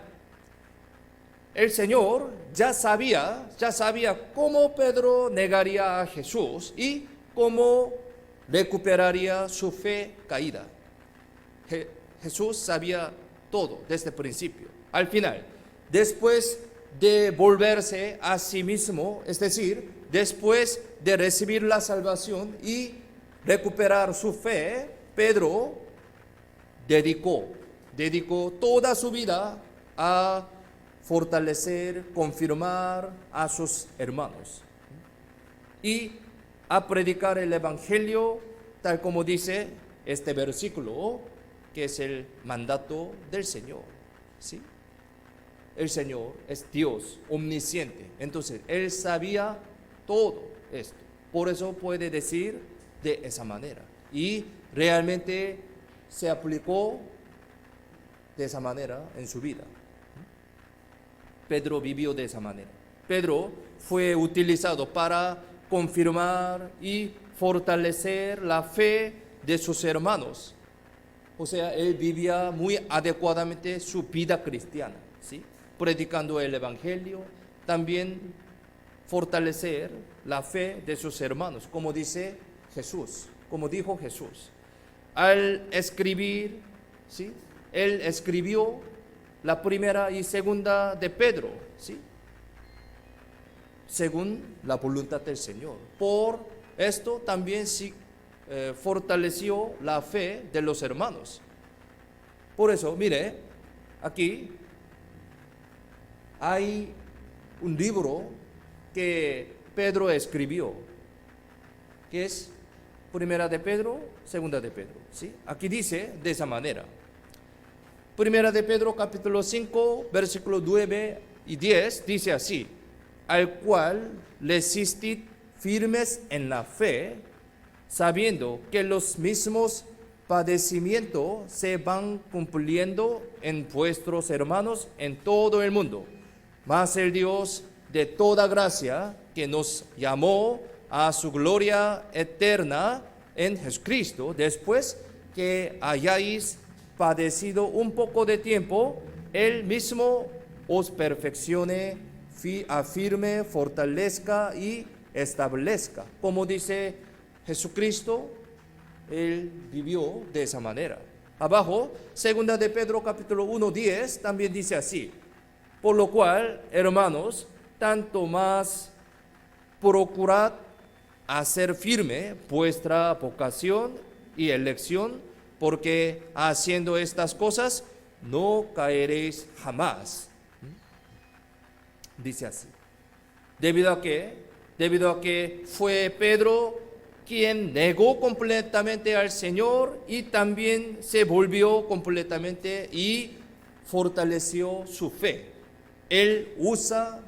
[SPEAKER 2] El Señor ya sabía cómo Pedro negaría a Jesús y cómo recuperaría su fe caída. Jesús sabía todo desde el principio. Al final, después de volverse a sí mismo, es decir, después de recibir la salvación y recuperar su fe, Pedro dedicó toda su vida a fortalecer, confirmar a sus hermanos y a predicar el Evangelio, tal como dice este versículo, que es el mandato del Señor. ¿Sí? El Señor es Dios omnisciente, entonces Él sabía todo esto, por eso puede decir de esa manera, y realmente se aplicó de esa manera en su vida. Pedro vivió de esa manera. Pedro fue utilizado para confirmar y fortalecer la fe de sus hermanos. O sea, él vivía muy adecuadamente su vida cristiana, ¿sí? Predicando el Evangelio, también fortalecer la fe de sus hermanos, como dice Jesús, como dijo Jesús. Al escribir, ¿sí? Él escribió la primera y segunda de Pedro, ¿sí? Según la voluntad del Señor. Por esto también fortaleció la fe de los hermanos. Por eso, mire, aquí hay un libro que Pedro escribió, que es Primera de Pedro, Segunda de Pedro, ¿sí? Aquí dice de esa manera. Primera de Pedro, capítulo 5, versículos 9 y 10, dice así: al cual resistid firmes en la fe, sabiendo que los mismos padecimientos se van cumpliendo en vuestros hermanos en todo el mundo. Mas el Dios de toda gracia, que nos llamó a su gloria eterna en Jesucristo, después que hayáis padecido un poco de tiempo, Él mismo os perfeccione, afirme, fortalezca y establezca. Como dice Jesucristo, Él vivió de esa manera. Abajo, Segunda de Pedro capítulo 1:10, también dice así: por lo cual, hermanos, tanto más procurad hacer firme vuestra vocación y elección, porque haciendo estas cosas no caeréis jamás. Dice así. Debido a que fue Pedro quien negó completamente al Señor y también se volvió completamente y fortaleció su fe. Él usa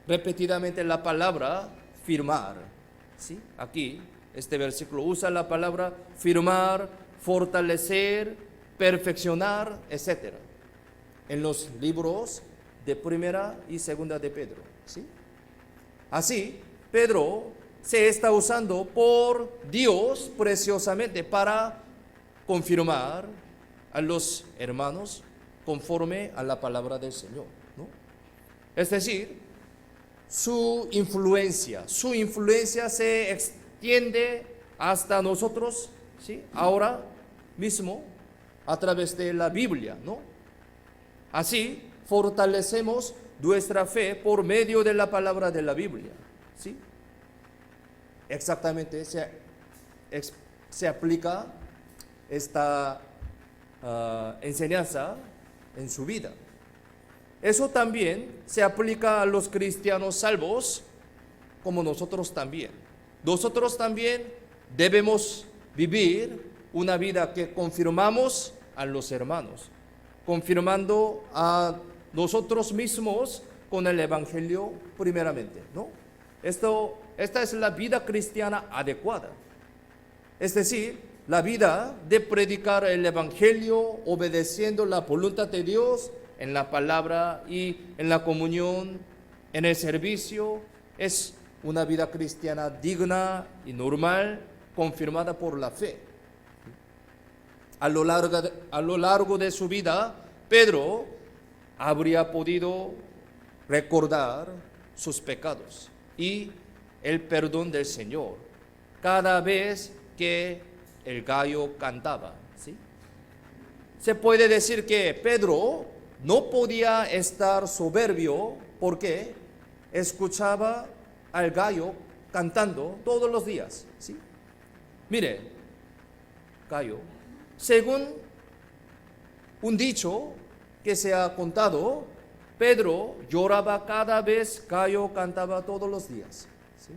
[SPEAKER 2] repetidamente la palabra firmar. ¿Sí? Aquí, este versículo usa la palabra firmar, fortalecer, perfeccionar, etc. En los libros de Primera y Segunda de Pedro. ¿Sí? Así, Pedro se está usando por Dios preciosamente para confirmar a los hermanos conforme a la palabra del Señor, ¿no? Es decir, su influencia se extiende hasta nosotros, ¿sí? Ahora mismo a través de la Biblia, ¿no? Así fortalecemos nuestra fe por medio de la palabra de la Biblia, ¿sí? Exactamente se aplica esta enseñanza en su vida. Eso también se aplica a los cristianos salvos, como nosotros también. Nosotros también debemos vivir una vida que confirmamos a los hermanos, confirmando a nosotros mismos con el Evangelio primeramente, ¿no? Esta es la vida cristiana adecuada. Es decir, la vida de predicar el Evangelio obedeciendo la voluntad de Dios en la palabra y en la comunión, en el servicio, es una vida cristiana digna y normal, confirmada por la fe. A lo largo de su vida, Pedro habría podido recordar sus pecados y el perdón del Señor cada vez que el gallo cantaba, ¿sí? Se puede decir que Pedro no podía estar soberbio porque escuchaba al gallo cantando todos los días, ¿sí? Mire, gallo, según un dicho que se ha contado, Pedro lloraba cada vez gallo cantaba todos los días, ¿sí?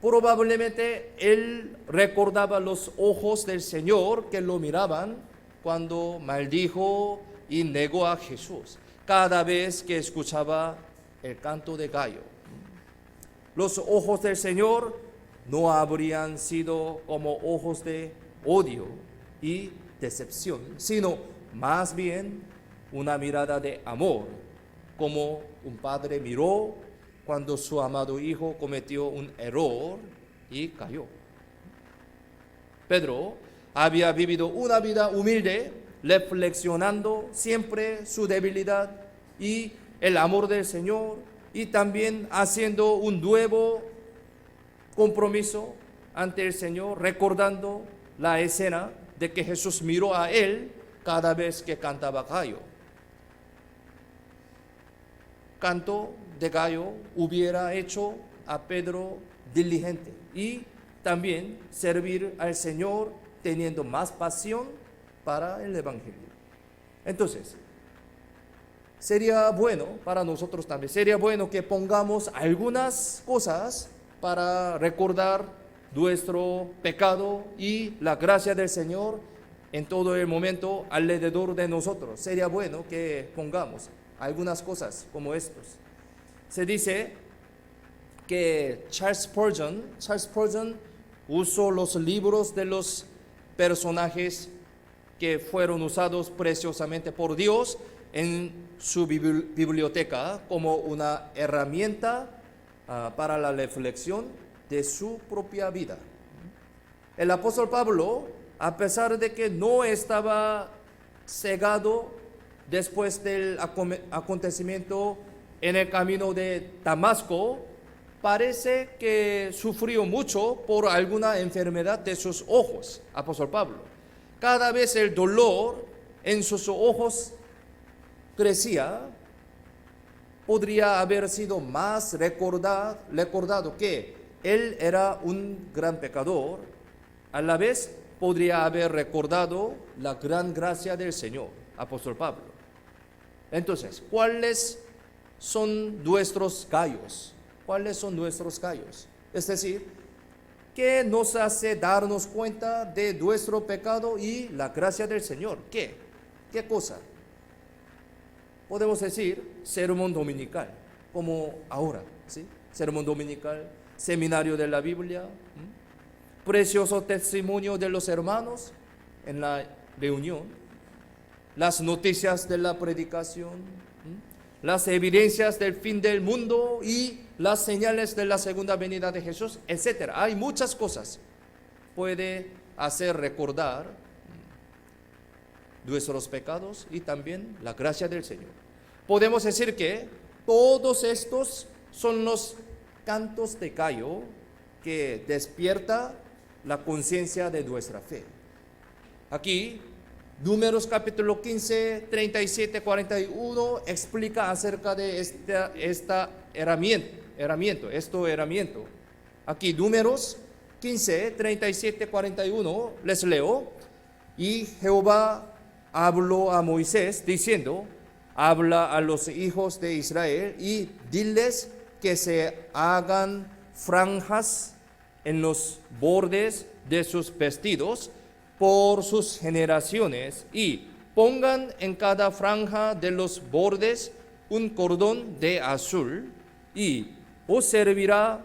[SPEAKER 2] Probablemente él recordaba los ojos del Señor que lo miraban cuando maldijo y negó a Jesús cada vez que escuchaba el canto de gallo. Los ojos del Señor no habrían sido como ojos de odio y decepción, sino más bien una mirada de amor, como un padre miró cuando su amado hijo cometió un error y cayó. Pedro había vivido una vida humilde, reflexionando siempre su debilidad y el amor del Señor, y también haciendo un nuevo compromiso ante el Señor, recordando la escena de que Jesús miró a él cada vez que cantaba gallo. Canto de gallo hubiera hecho a Pedro diligente y también servir al Señor teniendo más pasión para el Evangelio. Entonces, sería bueno para nosotros también, sería bueno que pongamos algunas cosas para recordar nuestro pecado y la gracia del Señor en todo el momento alrededor de nosotros. Sería bueno que pongamos algunas cosas como estos. Se dice que Charles Spurgeon usó los libros de los personajes que fueron usados preciosamente por Dios en su biblioteca como una herramienta para la reflexión de su propia vida. El apóstol Pablo, a pesar de que no estaba cegado después del acontecimiento en el camino de Damasco, parece que sufrió mucho por alguna enfermedad de sus ojos, apóstol Pablo. Cada vez el dolor en sus ojos crecía, podría haber sido más recordado que él era un gran pecador, a la vez podría haber recordado la gran gracia del Señor. apóstol Pablo. Entonces, ¿cuáles son nuestros gallos? ¿Cuáles son nuestros gallos? Es decir, ¿qué nos hace darnos cuenta de nuestro pecado y la gracia del Señor? ¿Qué? ¿Qué cosa? Podemos decir sermón dominical, como ahora, ¿sí? Sermón dominical, seminario de la Biblia, precioso testimonio de los hermanos en la reunión, las noticias de la predicación, las evidencias del fin del mundo y las señales de la segunda venida de Jesús, etc. Hay muchas cosas puede hacer recordar nuestros pecados y también la gracia del Señor. Podemos decir que todos estos son los cantos de gallo que despierta la conciencia de nuestra fe. Aquí, Números capítulo 15, 37, 41 explica acerca de esta herramiento. Aquí, Números 15, 37, 41, les leo. Y Jehová habló a Moisés diciendo: habla a los hijos de Israel y diles que se hagan franjas en los bordes de sus vestidos por sus generaciones, y pongan en cada franja de los bordes un cordón de azul, y os servirá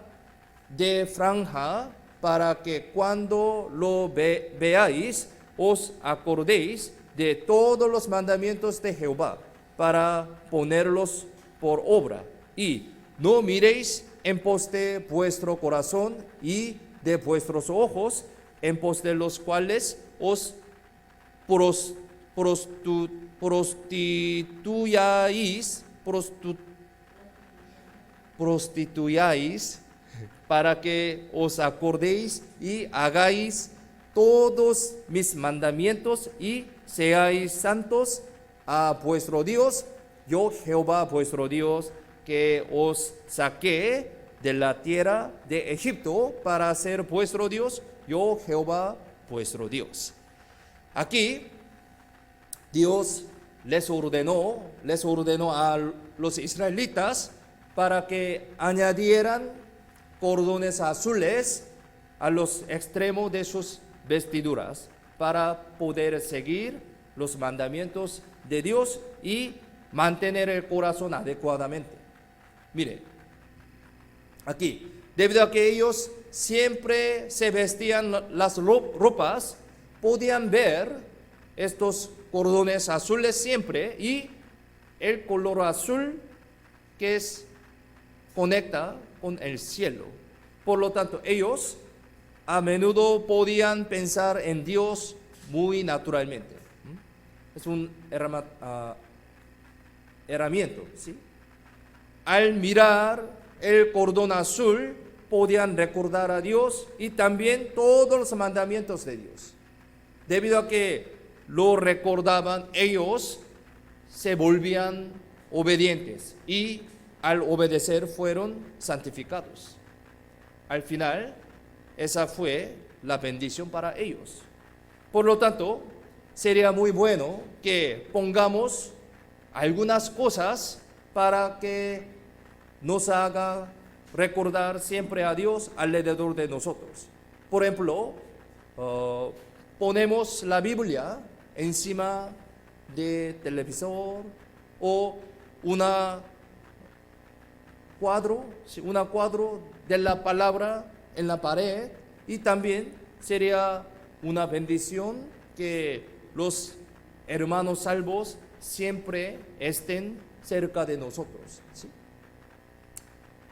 [SPEAKER 2] de franja para que cuando lo veáis os acordéis de todos los mandamientos de Jehová, para ponerlos por obra, y no miréis en pos de vuestro corazón y de vuestros ojos, en pos de los cuales os prostituyáis, para que os acordéis y hagáis todos mis mandamientos y seáis santos a vuestro Dios, yo Jehová vuestro Dios, que os saqué de la tierra de Egipto para ser vuestro Dios, yo Jehová vuestro Dios. Aquí Dios les ordenó a los israelitas para que añadieran cordones azules a los extremos de sus vestiduras para poder seguir los mandamientos de Dios y mantener el corazón adecuadamente. Mire, aquí, debido a que ellos siempre se vestían las ropas, podían ver estos cordones azules siempre, y el color azul que conecta con el cielo. Por lo tanto, ellos a menudo podían pensar en Dios muy naturalmente. Es un herramienta, ¿sí? Al mirar el cordón azul, podían recordar a Dios y también todos los mandamientos de Dios. Debido a que lo recordaban, ellos se volvían obedientes y al obedecer fueron santificados. Al final, esa fue la bendición para ellos. Por lo tanto, sería muy bueno que pongamos algunas cosas para que nos haga recordar siempre a Dios alrededor de nosotros. Por ejemplo, ponemos la Biblia encima de televisor o una cuadro de la palabra en la pared, y también sería una bendición que los hermanos salvos siempre estén cerca de nosotros, ¿sí?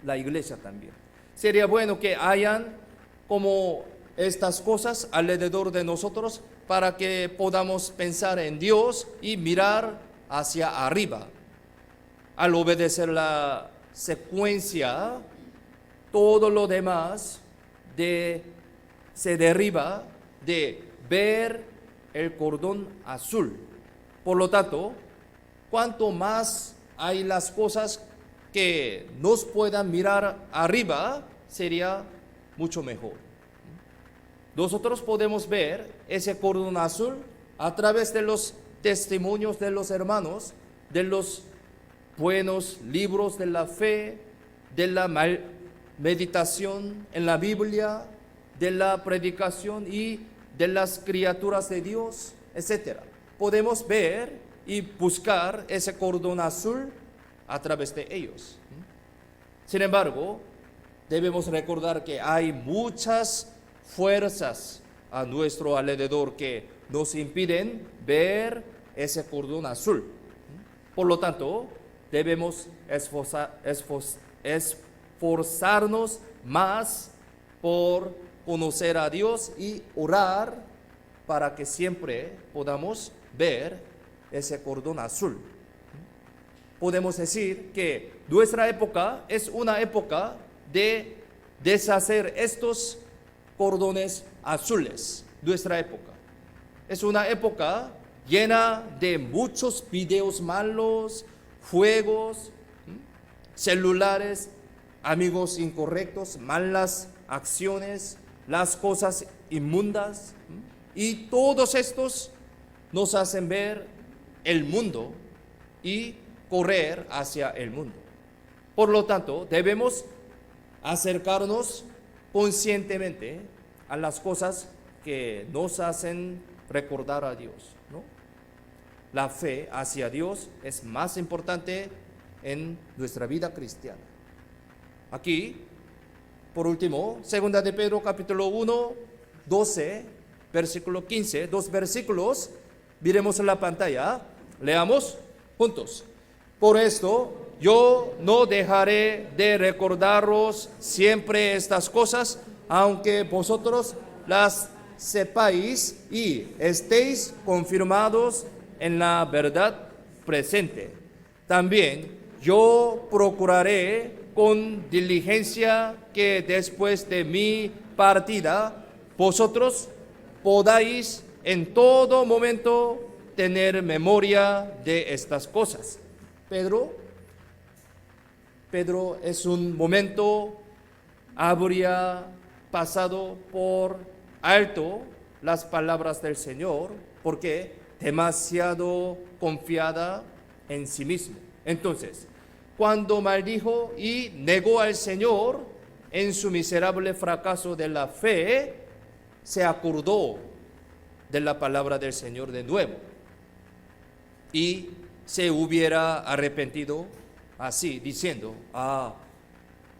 [SPEAKER 2] La iglesia también. Sería bueno que hayan como estas cosas alrededor de nosotros para que podamos pensar en Dios y mirar hacia arriba. Al obedecer la secuencia, todo lo demás se derriba de ver el cordón azul. Por lo tanto, cuanto más hay las cosas que nos puedan mirar arriba, sería mucho mejor. Nosotros podemos ver ese cordón azul a través de los testimonios de los hermanos, de los buenos libros de la fe, de la meditación en la Biblia, de la predicación y de las criaturas de Dios, etc. Podemos ver y buscar ese cordón azul a través de ellos. Sin embargo, debemos recordar que hay muchas fuerzas a nuestro alrededor que nos impiden ver ese cordón azul. Por lo tanto, debemos esforzarnos más por conocer a Dios y orar para que siempre podamos ver ese cordón azul. Podemos decir que nuestra época es una época de deshacer estos cordones azules. Nuestra época es una época llena de muchos videos malos, juegos, celulares, amigos incorrectos, malas acciones, las cosas inmundas, y todos estos nos hacen ver el mundo y correr hacia el mundo. Por lo tanto, debemos acercarnos conscientemente a las cosas que nos hacen recordar a Dios, ¿no? La fe hacia Dios es más importante en nuestra vida cristiana. Aquí, por último, 2 de Pedro capítulo 1, 12, versículo 15, 2 versículos, miremos en la pantalla, leamos juntos. Por esto, yo no dejaré de recordaros siempre estas cosas, aunque vosotros las sepáis y estéis confirmados en la verdad presente. También yo procuraré con diligencia que después de mi partida vosotros podáis en todo momento tener memoria de estas cosas. Pedro es un momento habría pasado por alto las palabras del Señor porque demasiado confiada en sí mismo. Entonces, cuando maldijo y negó al Señor en su miserable fracaso de la fe, se acordó de la palabra del Señor de nuevo y se hubiera arrepentido así, diciendo,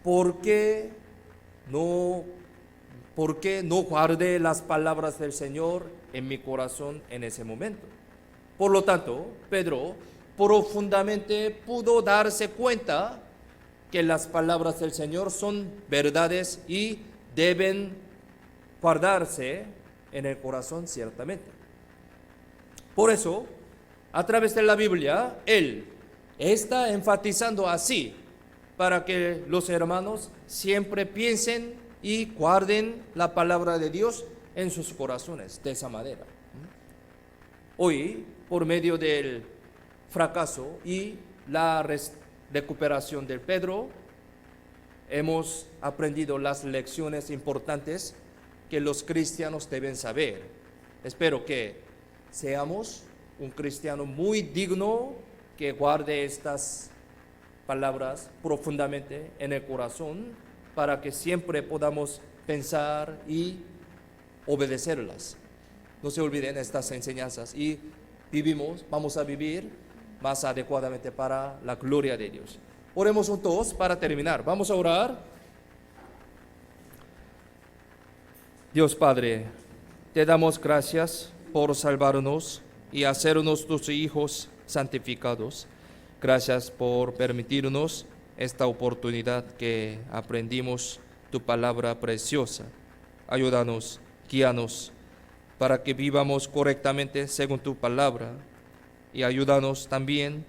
[SPEAKER 2] ¿por qué no guardé las palabras del Señor en mi corazón en ese momento? Por lo tanto, Pedro profundamente pudo darse cuenta que las palabras del Señor son verdades y deben guardarse en el corazón ciertamente. Por eso, a través de la Biblia, él está enfatizando así para que los hermanos siempre piensen y guarden la palabra de Dios en sus corazones de esa manera. Hoy, por medio del fracaso y la recuperación de Pedro, hemos aprendido las lecciones importantes que los cristianos deben saber. Espero que seamos un cristiano muy digno que guarde estas palabras profundamente en el corazón para que siempre podamos pensar y obedecerlas. No se olviden estas enseñanzas y vamos a vivir más adecuadamente para la gloria de Dios. Oremos juntos para terminar. Vamos a orar. Dios Padre, te damos gracias por salvarnos y hacernos tus hijos santificados. Gracias por permitirnos esta oportunidad que aprendimos tu palabra preciosa. Ayúdanos, guíanos, para que vivamos correctamente según tu palabra, y ayúdanos también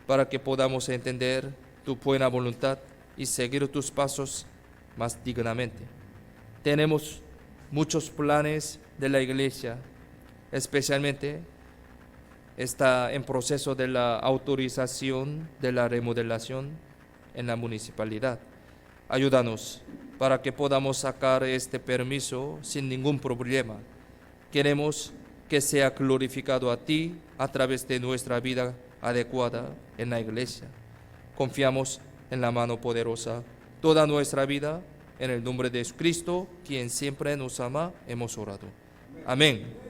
[SPEAKER 2] para que podamos entender tu buena voluntad y seguir tus pasos más dignamente. Tenemos muchos planes de la iglesia, especialmente está en proceso de la autorización de la remodelación en la municipalidad. Ayúdanos para que podamos sacar este permiso sin ningún problema. Queremos
[SPEAKER 1] que sea glorificado a ti a través de nuestra vida adecuada en la iglesia. Confiamos en la mano poderosa toda nuestra vida. En el nombre de Jesucristo, quien siempre nos ama, hemos orado. Amén.